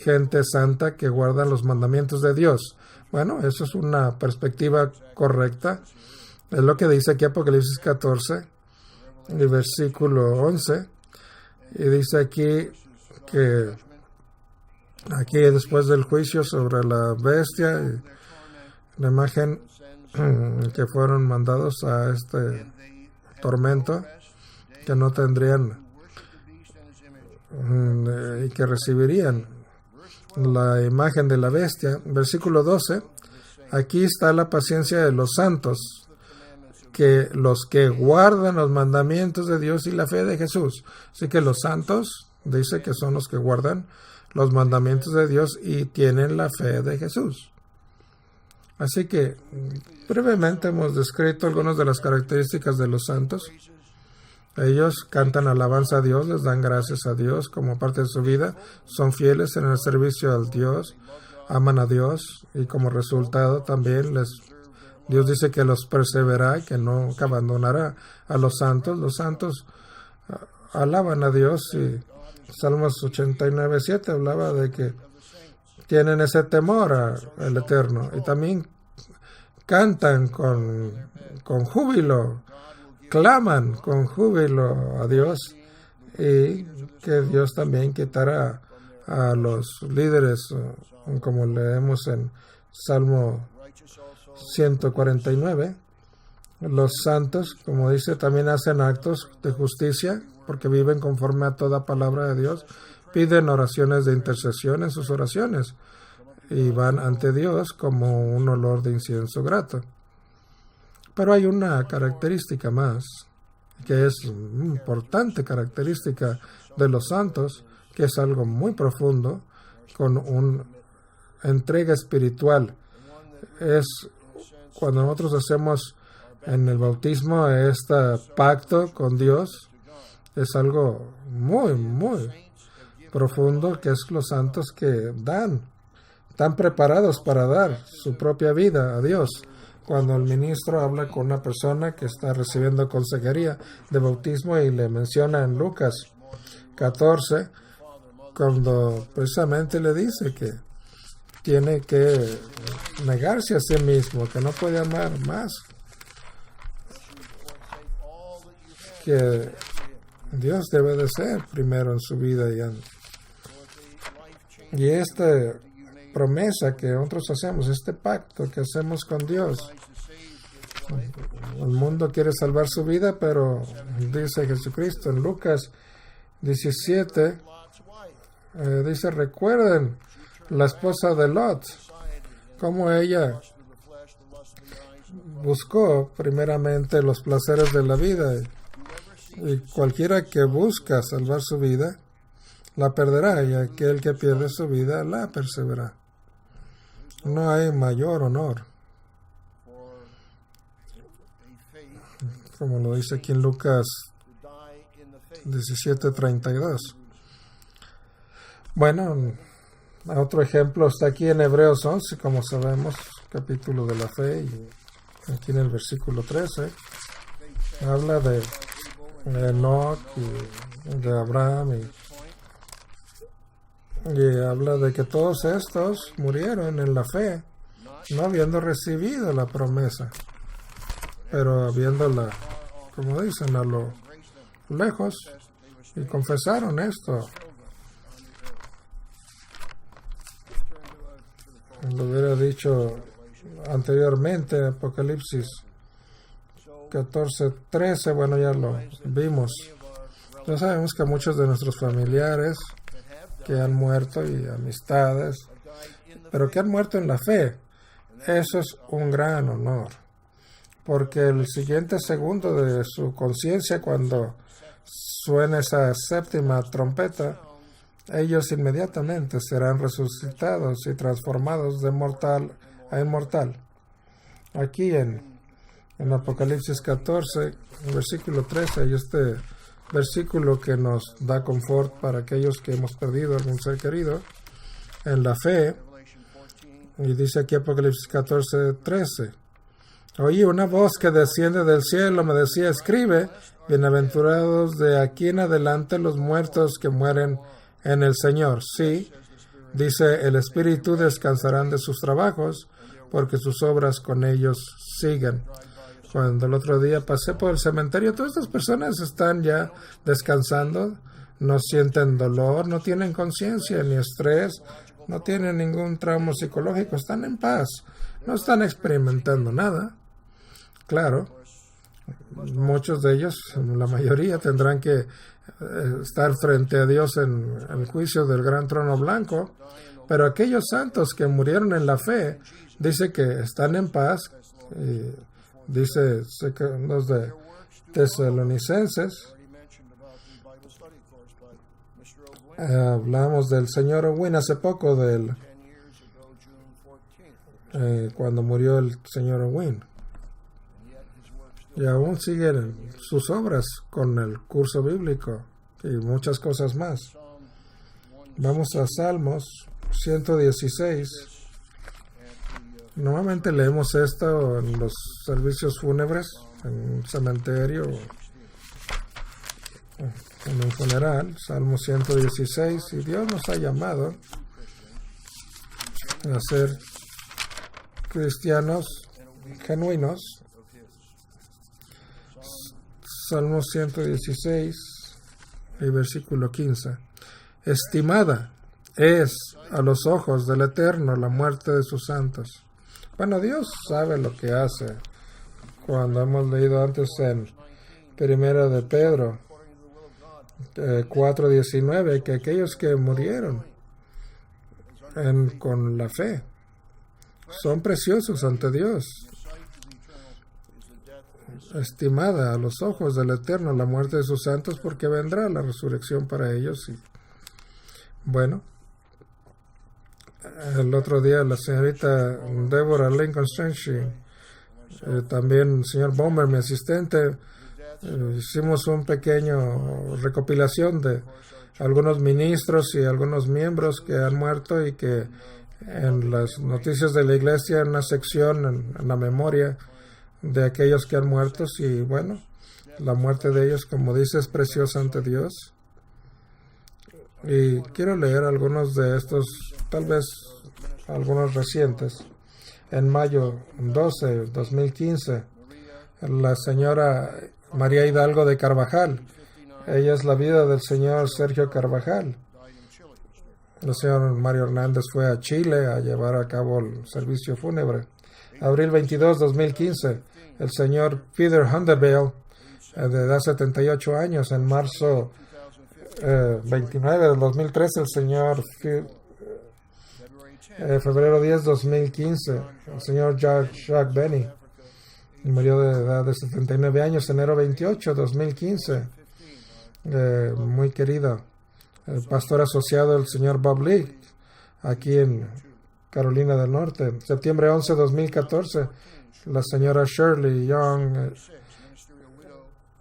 gente santa que guarda los mandamientos de Dios. Bueno, eso es una perspectiva correcta. Es lo que dice aquí Apocalipsis 14, el versículo 11. Y dice aquí que aquí después del juicio sobre la bestia y la imagen que fueron mandados a este tormento, que no tendrían y que recibirían la imagen de la bestia. Versículo 12, aquí está la paciencia de los santos, que los que guardan los mandamientos de Dios y la fe de Jesús. Así que los santos dice que son los que guardan los mandamientos de Dios y tienen la fe de Jesús. Así que brevemente hemos descrito algunas de las características de los santos. Ellos cantan alabanza a Dios, les dan gracias a Dios como parte de su vida, son fieles en el servicio al Dios, aman a Dios y como resultado también Dios dice que los perseverará y que nunca abandonará a los santos. Los santos alaban a Dios y Salmos 89:7 hablaba de que tienen ese temor al Eterno y también cantan con júbilo, claman con júbilo a Dios y que Dios también quitará a los líderes, como leemos en Salmo 149. Los santos, como dice, también hacen actos de justicia porque viven conforme a toda palabra de Dios, piden oraciones de intercesión en sus oraciones y van ante Dios como un olor de incienso grato. Pero hay una característica más, que es una importante característica de los santos, que es algo muy profundo, con una entrega espiritual. Es cuando nosotros hacemos en el bautismo este pacto con Dios, es algo muy, muy profundo, que es los santos que están preparados para dar su propia vida a Dios. Cuando el ministro habla con una persona que está recibiendo consejería de bautismo y le menciona en Lucas 14, cuando precisamente le dice que tiene que negarse a sí mismo, que no puede amar más, que Dios debe de ser primero en su vida. Y esta promesa que nosotros hacemos, este pacto que hacemos con Dios, el mundo quiere salvar su vida, pero dice Jesucristo en Lucas 17, dice, recuerden la esposa de Lot, cómo ella buscó primeramente los placeres de la vida, y cualquiera que busca salvar su vida la perderá, y aquel que pierde su vida la perseverará. No hay mayor honor, como lo dice aquí en Lucas 17:32. Bueno, otro ejemplo está aquí en Hebreos 11, como sabemos, capítulo de la fe, y aquí en el versículo 13 habla de Enoch y de Abraham y habla de que todos estos murieron en la fe, no habiendo recibido la promesa, pero habiéndola, como dicen, a lo lejos, y confesaron esto. Lo hubiera dicho anteriormente, Apocalipsis 14:13, bueno, ya lo vimos. Ya sabemos que muchos de nuestros familiares que han muerto y amistades, pero que han muerto en la fe, eso es un gran honor, porque el siguiente segundo de su conciencia, cuando suene esa séptima trompeta, ellos inmediatamente serán resucitados y transformados de mortal a inmortal. Aquí en Apocalipsis 14, versículo 13, hay este versículo que nos da confort para aquellos que hemos perdido algún ser querido en la fe. Y dice aquí Apocalipsis 14:13: oí una voz que desciende del cielo, me decía, escribe, bienaventurados de aquí en adelante los muertos que mueren en el Señor. Sí, dice, el Espíritu descansarán de sus trabajos, porque sus obras con ellos siguen. Cuando el otro día pasé por el cementerio, todas estas personas están ya descansando, no sienten dolor, no tienen conciencia ni estrés, no tienen ningún trauma psicológico, están en paz, no están experimentando nada. Claro, muchos de ellos, la mayoría, tendrán que estar frente a Dios en el juicio del gran trono blanco, pero aquellos santos que murieron en la fe, dice que están en paz. Y dice los de Tesalonicenses, hablamos del señor Owen hace poco, cuando murió el señor Owen, y aún siguen sus obras con el curso bíblico y muchas cosas más. Vamos a Salmos 116. Normalmente leemos esto en los servicios fúnebres, en un cementerio, en un funeral, Salmo 116, y Dios nos ha llamado a ser cristianos genuinos. Salmo 116 y versículo 15. Estimada es a los ojos del Eterno la muerte de sus santos. Bueno, Dios sabe lo que hace. Cuando hemos leído antes en Primera de Pedro 4:19, que aquellos que murieron con la fe son preciosos ante Dios. Estimada a los ojos del Eterno la muerte de sus santos, porque vendrá la resurrección para ellos. Y bueno, el otro día la señorita Deborah Lincoln Strange, también el señor Bomber, mi asistente, hicimos un pequeño recopilación de algunos ministros y algunos miembros que han muerto, y que en las noticias de la iglesia, en una sección en la memoria de aquellos que han muerto. Y bueno, la muerte de ellos, como dice, es preciosa ante Dios. Y quiero leer algunos de estos, tal vez algunos recientes. En mayo 12, 2015, la señora María Hidalgo de Carvajal, ella es la viuda del señor Sergio Carvajal. El señor Mario Hernández fue a Chile a llevar a cabo el servicio fúnebre. Abril 22, 2015, el señor Peter Huntervale, de edad 78 años. En marzo 29 del 2013, el señor febrero 10, 2015, el señor Jacques Benny murió de edad de 79 años. Enero 28, 2015, muy querido, el pastor asociado del señor Bob Lee, aquí en Carolina del Norte. Septiembre 11, 2014, la señora Shirley Young,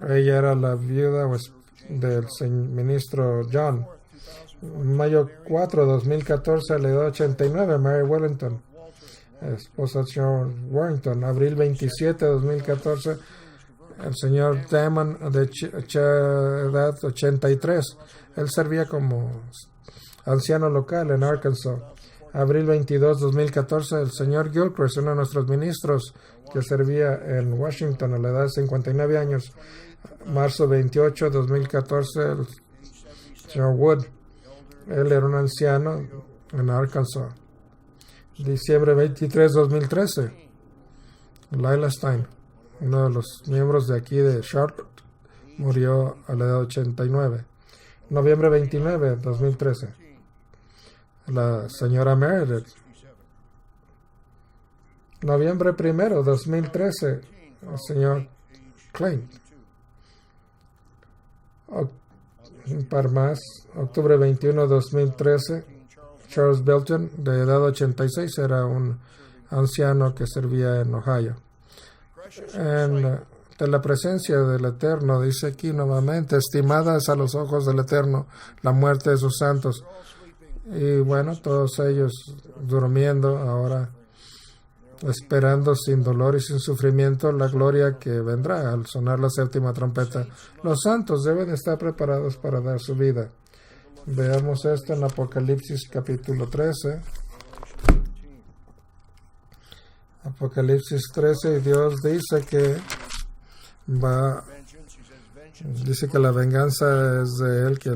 ella era la viuda del ministro John. Mayo 4, 2014, le dio 89, Mary Wellington, esposa de John Warrington. Abril 27, 2014, el señor Damon, de edad 83. Él servía como anciano local en Arkansas. Abril 22, 2014, el señor Gilchrist, uno de nuestros ministros que servía en Washington, a la edad de 59 años. Marzo 28, 2014, el señor Wood, él era un anciano en Arkansas. Diciembre 23, 2013, Lila Stein, uno de los miembros de aquí de Charlotte, murió a la edad de 89. Noviembre 29, 2013, la señora Meredith. Noviembre 1, 2013, el señor Klein. Un par más. Octubre 21, 2013, Charles Belton, de edad 86, era un anciano que servía en Ohio. De la presencia del Eterno, dice aquí nuevamente, estimadas a los ojos del Eterno la muerte de sus santos. Y bueno, todos ellos durmiendo ahora, esperando sin dolor y sin sufrimiento la gloria que vendrá al sonar la séptima trompeta. Los santos deben estar preparados para dar su vida. Veamos esto en Apocalipsis capítulo 13. Apocalipsis 13, y Dios dice que dice que la venganza es de Él, que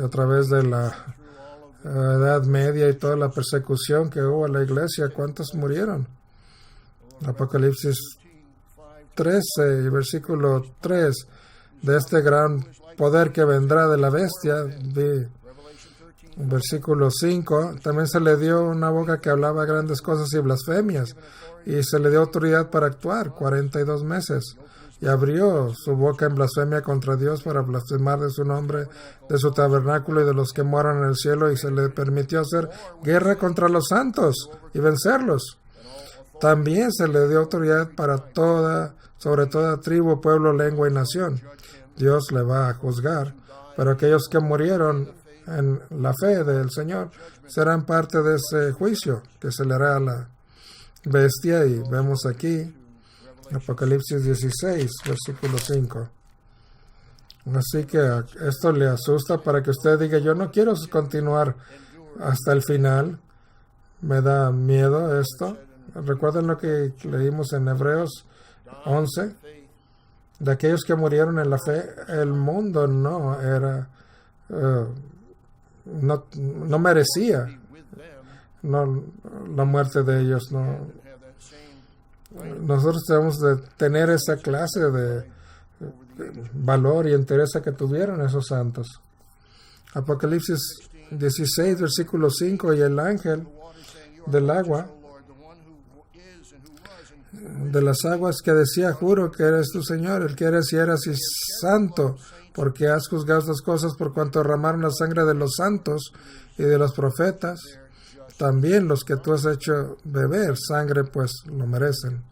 a través de la Edad Media y toda la persecución que hubo a la iglesia, ¿cuántos murieron? Apocalipsis 13, versículo 3, de este gran poder que vendrá de la bestia. Versículo 5, también se le dio una boca que hablaba grandes cosas y blasfemias, y se le dio autoridad para actuar 42 meses. Y abrió su boca en blasfemia contra Dios para blasfemar de su nombre, de su tabernáculo y de los que moran en el cielo, y se le permitió hacer guerra contra los santos y vencerlos. También se le dio autoridad sobre toda tribu, pueblo, lengua y nación. Dios le va a juzgar, pero aquellos que murieron en la fe del Señor serán parte de ese juicio que se le hará a la bestia. Y vemos aquí Apocalipsis 16, versículo 5. Así que esto le asusta para que usted diga, yo no quiero continuar hasta el final. Me da miedo esto. Recuerden lo que leímos en Hebreos 11. De aquellos que murieron en la fe, el mundo no era, no merecía la muerte de ellos. No. Nosotros debemos de tener esa clase de valor y interés que tuvieron esos santos. Apocalipsis 16, versículo 5, y el ángel del agua, de las aguas, que decía, juro que eres tu Señor, el que eres y eras y santo, porque has juzgado estas cosas por cuanto derramaron la sangre de los santos y de los profetas. También los que tú has hecho beber sangre, pues lo merecen.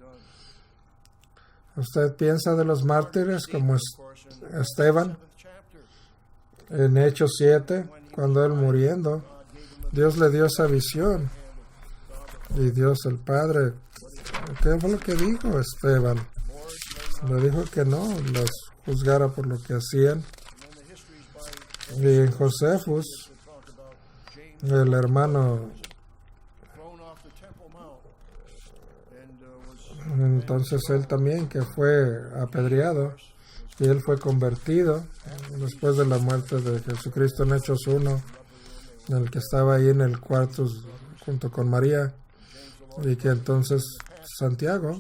¿Usted piensa de los mártires como Esteban? En Hechos 7, cuando él muriendo, Dios le dio esa visión. Y Dios el Padre, ¿qué fue lo que dijo Esteban? Le dijo que no los juzgara por lo que hacían. Y en Josefus, el hermano, entonces él también, que fue apedreado, y él fue convertido después de la muerte de Jesucristo en Hechos 1, en el que estaba ahí en el cuarto junto con María, y que entonces Santiago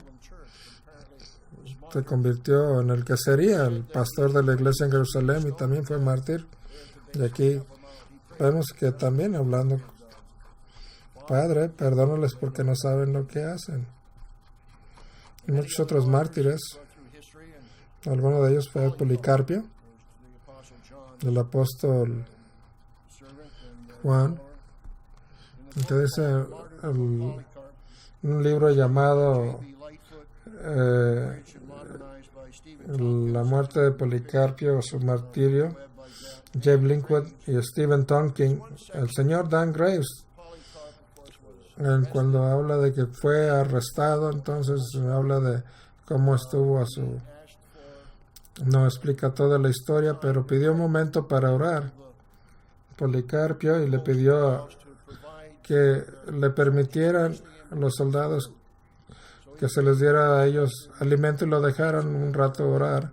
se convirtió en el que sería el pastor de la iglesia en Jerusalén y también fue mártir. Y aquí vemos que también hablando, Padre, perdónales porque no saben lo que hacen. Y muchos otros mártires, alguno de ellos fue Policarpio, el apóstol Juan. Entonces un libro llamado La muerte de Policarpio o su martirio, Jeb Linkwood y Stephen Tonkin. El señor Dan Graves, cuando habla de que fue arrestado, entonces habla de cómo estuvo no explica toda la historia, pero pidió un momento para orar Policarpio y le pidió que le permitieran a los soldados que se les diera a ellos alimento y lo dejaran un rato orar.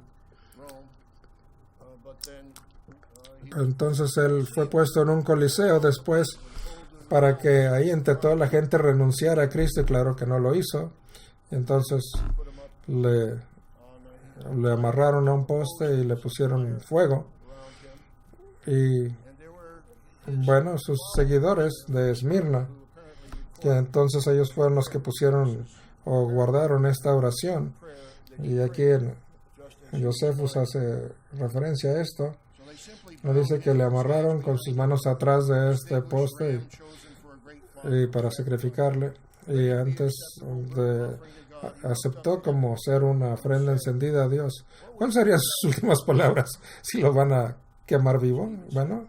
Entonces él fue puesto en un coliseo después para que ahí entre toda la gente renunciara a Cristo, y claro que no lo hizo. Entonces le amarraron a un poste y le pusieron fuego. Y bueno, sus seguidores de Esmirna, que entonces ellos fueron los que pusieron o guardaron esta oración. Y aquí en Josefus hace referencia a esto. Nos dice que le amarraron con sus manos atrás de este poste y para sacrificarle. Y antes aceptó como ser una ofrenda encendida a Dios. ¿Cuáles serían sus últimas palabras si lo van a quemar vivo? Bueno,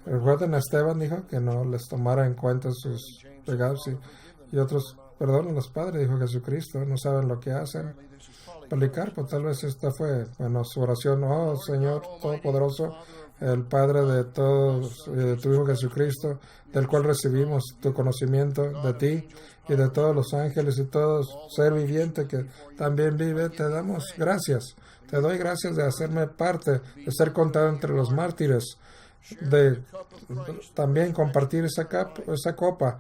recuerden, Esteban dijo que no les tomara en cuenta sus pecados y otros, perdonen los padres, dijo Jesucristo, no saben lo que hacen. Policarpo, tal vez esta fue, su oración, oh Señor Todopoderoso, el Padre de todos, de tu Hijo Jesucristo, del cual recibimos tu conocimiento de ti y de todos los ángeles y todo ser viviente que también vive, te damos gracias. Te doy gracias de hacerme parte, de ser contado entre los mártires, de también compartir esa copa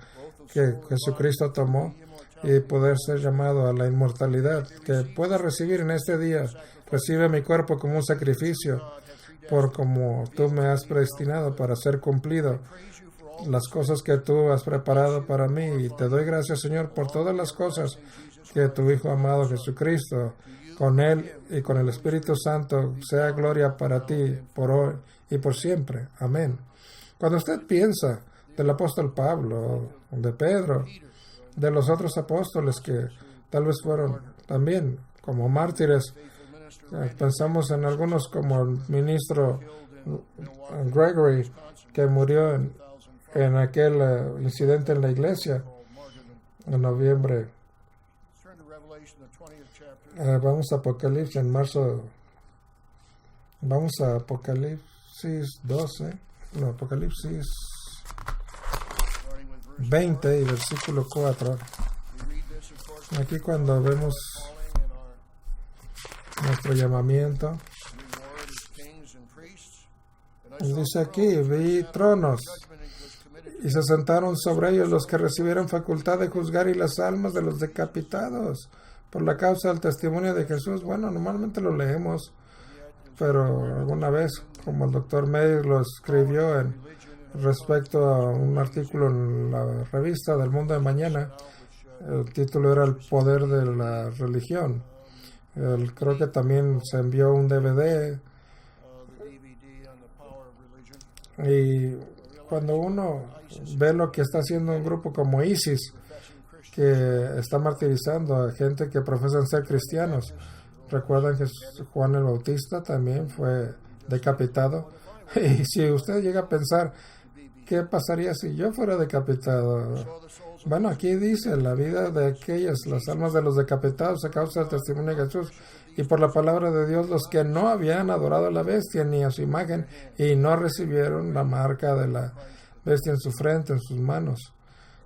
que Jesucristo tomó y poder ser llamado a la inmortalidad, que pueda recibir en este día. Recibe mi cuerpo como un sacrificio, por como tú me has predestinado para ser cumplido las cosas que tú has preparado para mí. Y te doy gracias, Señor, por todas las cosas que tu Hijo amado Jesucristo, con Él y con el Espíritu Santo, sea gloria para ti por hoy y por siempre. Amén. Cuando usted piensa del apóstol Pablo, de Pedro, de los otros apóstoles que tal vez fueron también como mártires, pensamos en algunos como el ministro Gregory, que murió en aquel incidente en la iglesia en noviembre. Vamos a Apocalipsis en marzo. Vamos a Apocalipsis 12. No, Apocalipsis 20 y versículo 4. Aquí cuando vemos nuestro llamamiento, dice aquí, vi tronos y se sentaron sobre ellos los que recibieron facultad de juzgar y las almas de los decapitados por la causa del testimonio de Jesús. Bueno, normalmente lo leemos, pero alguna vez, como el Dr. May lo escribió respecto a un artículo en la revista del Mundo de Mañana, el título era El poder de la religión. Creo que también se envió un DVD. Y cuando uno ve lo que está haciendo un grupo como ISIS, que está martirizando a gente que profesan ser cristianos, recuerdan que Juan el Bautista también fue decapitado. Y si usted llega a pensar, ¿qué pasaría si yo fuera decapitado? Bueno, aquí dice, la vida de aquellas, las almas de los decapitados a causa del testimonio de Jesús y por la palabra de Dios, los que no habían adorado a la bestia ni a su imagen y no recibieron la marca de la bestia en su frente, en sus manos,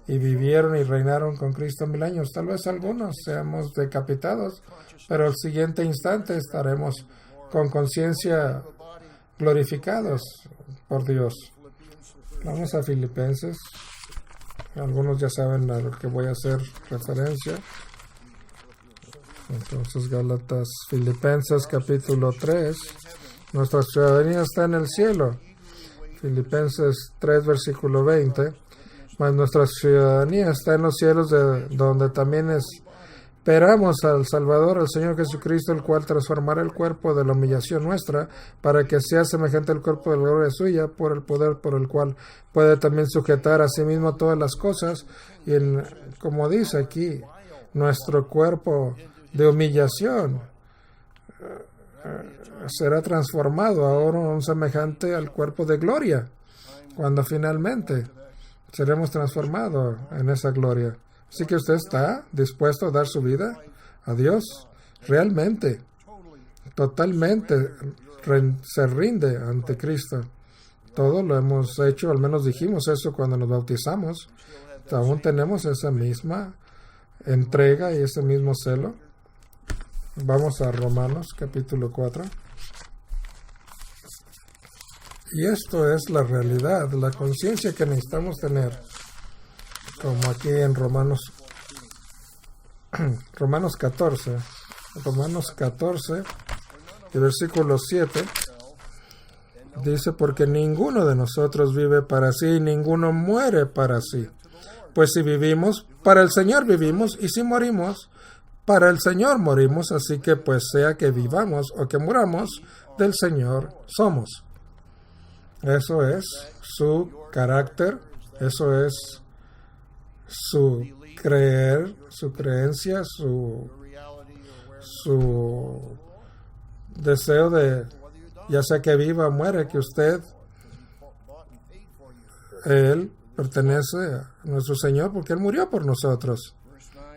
y vivieron y reinaron con Cristo 1000 años. Tal vez algunos seamos decapitados, pero al siguiente instante estaremos con conciencia glorificados por Dios. Vamos a Filipenses. Algunos ya saben a lo que voy a hacer referencia. Entonces, Gálatas, Filipenses capítulo 3. Nuestra ciudadanía está en el cielo. Filipenses 3, versículo 20. Mas nuestra ciudadanía está en los cielos, de donde también esperamos al Salvador, al Señor Jesucristo, el cual transformará el cuerpo de la humillación nuestra, para que sea semejante al cuerpo de la gloria suya, por el poder por el cual puede también sujetar a sí mismo todas las cosas. Y como dice aquí, nuestro cuerpo de humillación será transformado ahora un semejante al cuerpo de gloria, cuando finalmente seremos transformados en esa gloria. Así que usted está dispuesto a dar su vida a Dios, realmente, totalmente se rinde ante Cristo. Todo lo hemos hecho, al menos dijimos eso cuando nos bautizamos. Aún tenemos esa misma entrega y ese mismo celo. Vamos a Romanos capítulo 4. Y esto es la realidad, la conciencia que necesitamos tener. Como aquí en Romanos 14. Romanos 14 y versículo 7. Dice, porque ninguno de nosotros vive para sí, ninguno muere para sí. Pues si vivimos, para el Señor vivimos, y si morimos, para el Señor morimos. Así que pues sea que vivamos o que muramos, del Señor somos. Eso es su carácter, eso es su creer, su creencia, su deseo de, ya sea que viva o muere, que Él pertenece a nuestro Señor porque Él murió por nosotros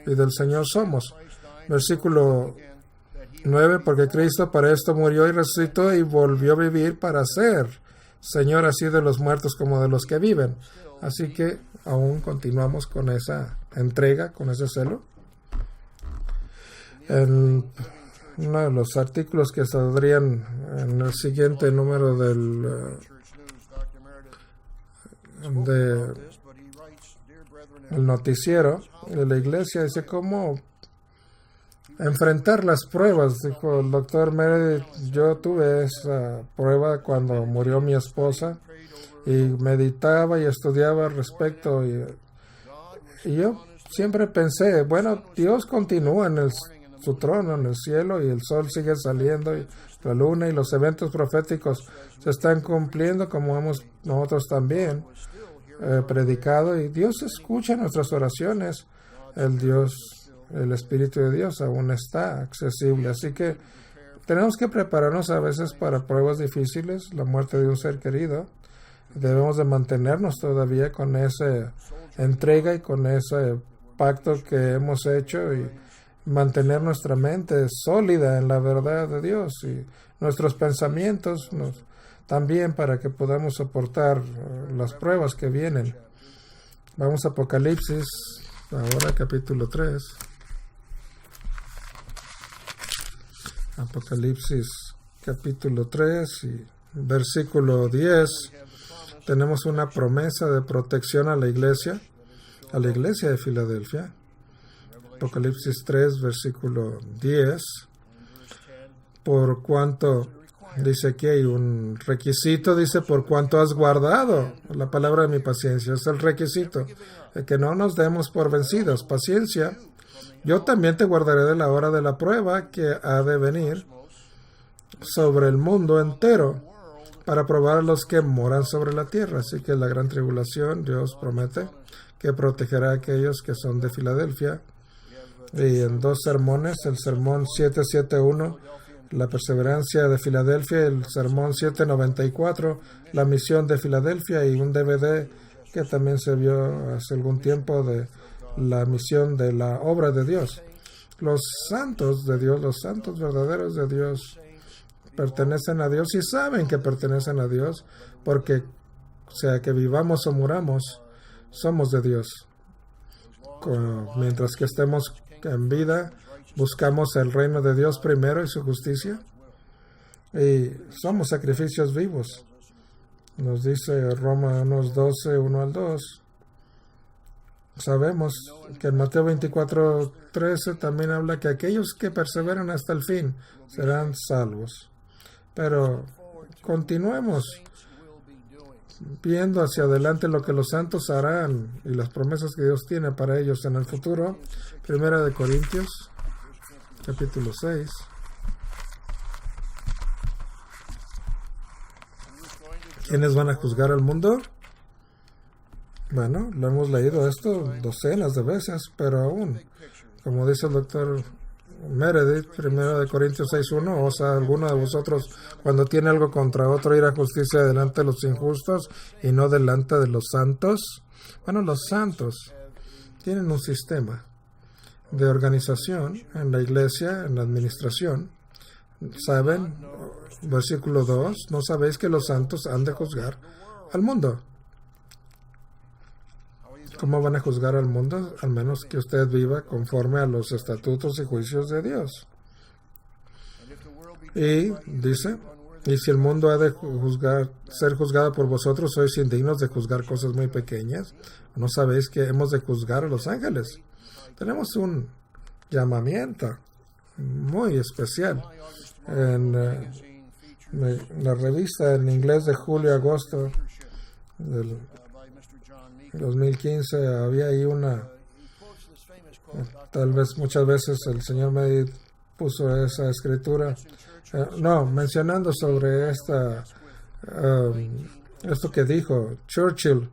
y del Señor somos. Versículo 9, porque Cristo para esto murió y resucitó y volvió a vivir para ser Señor así de los muertos como de los que viven. Así que aún continuamos con esa entrega, con ese celo. En uno de los artículos que saldrían en el siguiente número del noticiero de la iglesia, dice cómo enfrentar las pruebas. Dijo el doctor Meredith, yo tuve esa prueba cuando murió mi esposa y meditaba y estudiaba al respecto y yo siempre pensé, bueno, Dios continúa en su trono en el cielo y el sol sigue saliendo y la luna y los eventos proféticos se están cumpliendo como hemos nosotros también predicado, y Dios escucha nuestras oraciones. El Espíritu de Dios aún está accesible, así que tenemos que prepararnos a veces para pruebas difíciles, la muerte de un ser querido, Debemos de mantenernos todavía con esa entrega y con ese pacto que hemos hecho y mantener nuestra mente sólida en la verdad de Dios y nuestros pensamientos también para que podamos soportar las pruebas que vienen. Vamos a Apocalipsis, ahora capítulo 3. Apocalipsis capítulo 3 y versículo 10. Tenemos una promesa de protección a la iglesia de Filadelfia. Apocalipsis 3, versículo 10. Por cuanto, dice que hay un requisito, dice, por cuanto has guardado la palabra de mi paciencia. Es el requisito, de que no nos demos por vencidos. Paciencia. Yo también te guardaré de la hora de la prueba que ha de venir sobre el mundo entero para probar a los que moran sobre la tierra. Así que la gran tribulación, Dios promete que protegerá a aquellos que son de Filadelfia. Y en 2 sermones, el sermón 771, la perseverancia de Filadelfia, el sermón 794, la misión de Filadelfia, y un DVD que también se vio hace algún tiempo de la misión de la obra de Dios. Los santos de Dios, los santos verdaderos de Dios, pertenecen a Dios y saben que pertenecen a Dios, porque sea que vivamos o muramos, somos de Dios. Mientras que estemos en vida, buscamos el reino de Dios primero y su justicia, y somos sacrificios vivos. Nos dice Romanos 12, 1 al 2. Sabemos que en Mateo 24, 13 también habla que aquellos que perseveran hasta el fin serán salvos. Pero continuemos viendo hacia adelante lo que los santos harán y las promesas que Dios tiene para ellos en el futuro. Primera de Corintios, capítulo 6. ¿Quiénes van a juzgar al mundo? Bueno, lo hemos leído esto docenas de veces, pero aún, como dice el doctor Meredith, 1 de Corintios 6:1, o sea, alguno de vosotros, cuando tiene algo contra otro, ir a justicia delante de los injustos y no delante de los santos. Bueno, los santos tienen un sistema de organización en la iglesia, en la administración. ¿Saben? Versículo 2, ¿no sabéis que los santos han de juzgar al mundo? ¿Cómo van a juzgar al mundo? Al menos que usted viva conforme a los estatutos y juicios de Dios. Y dice, y si el mundo ha de ser juzgado por vosotros, sois indignos de juzgar cosas muy pequeñas. ¿No sabéis que hemos de juzgar a los ángeles? Tenemos un llamamiento muy especial. En la revista en inglés de julio-agosto del 2015 había ahí tal vez muchas veces el señor me puso esa escritura, mencionando sobre esto que dijo Churchill.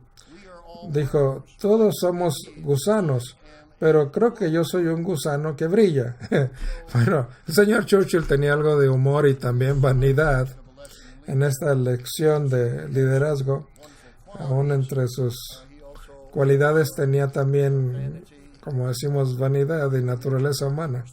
Dijo, todos somos gusanos, pero creo que yo soy un gusano que brilla. Bueno, el señor Churchill tenía algo de humor y también vanidad en esta lección de liderazgo. Aún entre sus cualidades tenía también, como decimos, vanidad y naturaleza humana.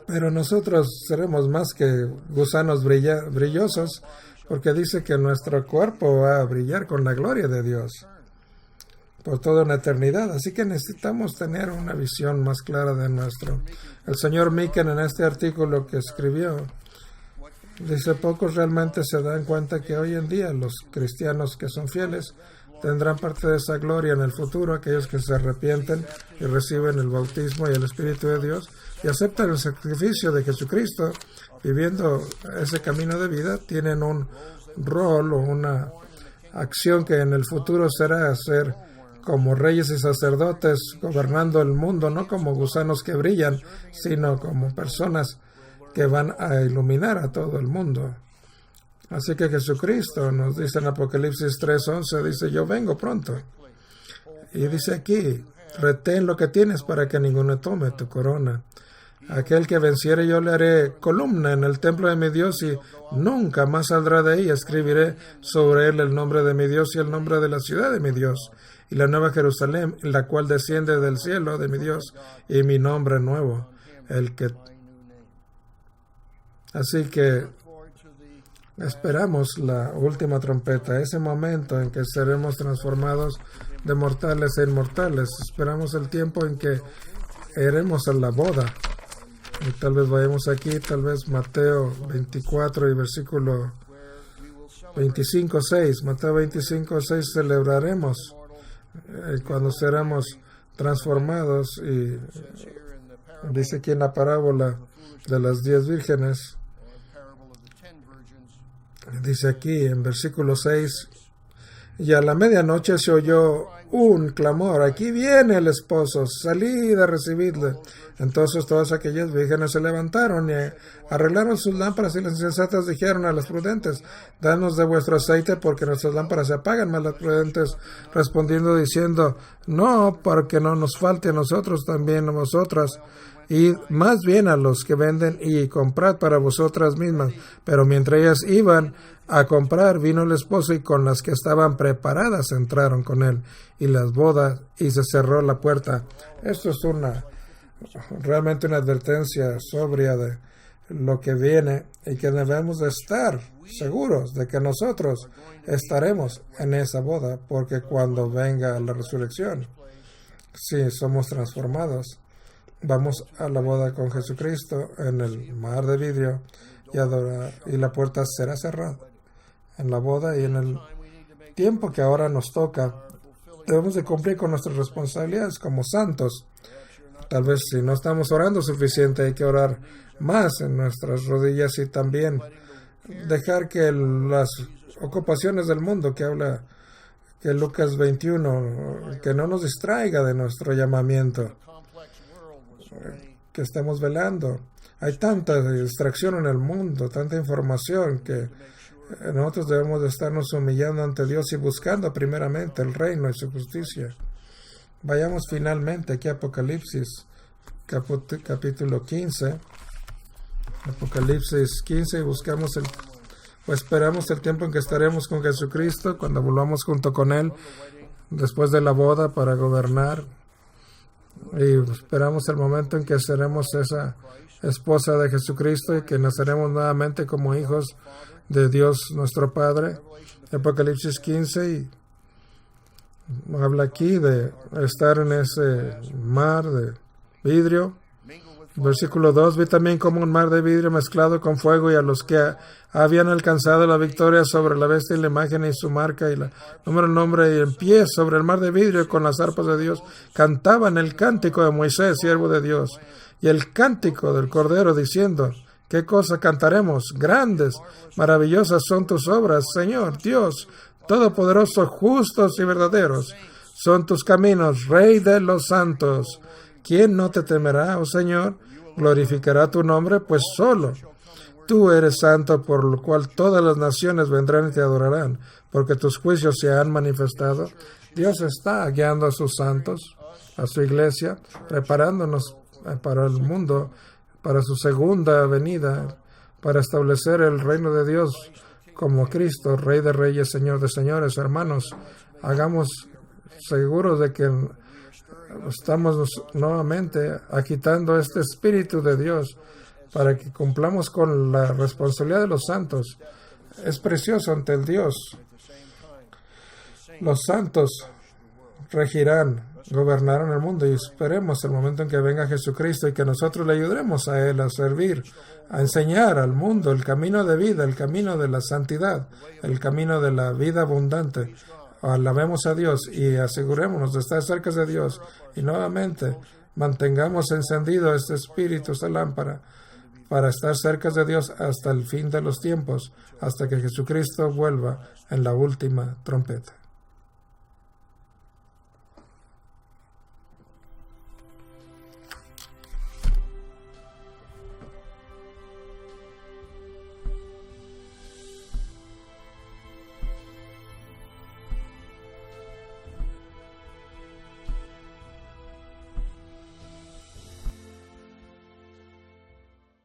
Pero nosotros seremos más que gusanos brillosos, porque dice que nuestro cuerpo va a brillar con la gloria de Dios por toda una eternidad. Así que necesitamos tener una visión más clara de nuestro. El señor Miken, en este artículo que escribió, dice, pocos realmente se dan cuenta que hoy en día los cristianos que son fieles tendrán parte de esa gloria en el futuro. Aquellos que se arrepienten y reciben el bautismo y el Espíritu de Dios y aceptan el sacrificio de Jesucristo, viviendo ese camino de vida, tienen un rol o una acción que en el futuro será ser como reyes y sacerdotes gobernando el mundo, no como gusanos que brillan, sino como personas que van a iluminar a todo el mundo. Así que Jesucristo nos dice en Apocalipsis 3:11, dice, yo vengo pronto. Y dice aquí, retén lo que tienes para que ninguno tome tu corona. Aquel que venciere yo le haré columna en el templo de mi Dios y nunca más saldrá de ahí. Escribiré sobre él el nombre de mi Dios y el nombre de la ciudad de mi Dios y la nueva Jerusalén, la cual desciende del cielo de mi Dios, y mi nombre nuevo, Así que esperamos la última trompeta, ese momento en que seremos transformados de mortales a inmortales. Esperamos el tiempo en que iremos a la boda. Y tal vez vayamos aquí, tal vez Mateo 24 y versículo 25:6. Mateo 25:6 celebraremos cuando seremos transformados. Y dice aquí en la parábola de las 10 vírgenes, dice aquí en versículo 6, y a la medianoche se oyó un clamor: aquí viene el esposo, salid a recibirle. Entonces todas aquellas vírgenes se levantaron y arreglaron sus lámparas, y las insensatas dijeron a las prudentes: danos de vuestro aceite, porque nuestras lámparas se apagan. Mas las prudentes respondiendo diciendo: no, porque no nos falte a nosotros también a vosotras, y más bien a los que venden, y comprad para vosotras mismas. Pero mientras ellas iban a comprar, vino el esposo, y con las que estaban preparadas entraron con él, y las bodas, y se cerró la puerta. Esto es realmente una advertencia sobria de lo que viene, y que debemos de estar seguros de que nosotros estaremos en esa boda, porque cuando venga la resurrección, si somos transformados, vamos a la boda con Jesucristo en el mar de vidrio, y la puerta será cerrada en la boda. Y en el tiempo que ahora nos toca, debemos de cumplir con nuestras responsabilidades como santos. Tal vez si no estamos orando suficiente, hay que orar más en nuestras rodillas, y también dejar que las ocupaciones del mundo que habla que Lucas 21, que no nos distraiga de nuestro llamamiento, que estemos velando. Hay tanta distracción en el mundo, tanta información, que nosotros debemos de estarnos humillando ante Dios y buscando primeramente el reino y su justicia. Vayamos finalmente aquí a Apocalipsis capítulo 15. Apocalipsis 15, y buscamos esperamos el tiempo en que estaremos con Jesucristo, cuando volvamos junto con Él después de la boda para gobernar. Y esperamos el momento en que seremos esa esposa de Jesucristo y que naceremos nuevamente como hijos de Dios nuestro Padre. Apocalipsis 15, y habla aquí de estar en ese mar de vidrio. Versículo 2: vi también como un mar de vidrio mezclado con fuego, y a los que habían alcanzado la victoria sobre la bestia y la imagen y su marca y el nombre, y en pie sobre el mar de vidrio con las arpas de Dios, cantaban el cántico de Moisés, siervo de Dios, y el cántico del Cordero, diciendo: ¿qué cosa cantaremos? Grandes, maravillosas son tus obras, Señor Dios Todopoderoso, justos y verdaderos son tus caminos, Rey de los santos. ¿Quién no te temerá, oh Señor? Glorificará tu nombre, pues solo tú eres santo, por lo cual todas las naciones vendrán y te adorarán, porque tus juicios se han manifestado. Dios está guiando a sus santos, a su iglesia, preparándonos para el mundo, para su segunda venida, para establecer el reino de Dios como Cristo, Rey de reyes, Señor de señores. Hermanos, hagamos seguros de que estamos nuevamente agitando este Espíritu de Dios para que cumplamos con la responsabilidad de los santos. Es precioso ante el Dios. Los santos regirán, gobernarán el mundo, y esperemos el momento en que venga Jesucristo y que nosotros le ayudemos a Él a servir, a enseñar al mundo el camino de vida, el camino de la santidad, el camino de la vida abundante. Alabemos a Dios y asegurémonos de estar cerca de Dios, y nuevamente mantengamos encendido este espíritu, esta lámpara, para estar cerca de Dios hasta el fin de los tiempos, hasta que Jesucristo vuelva en la última trompeta.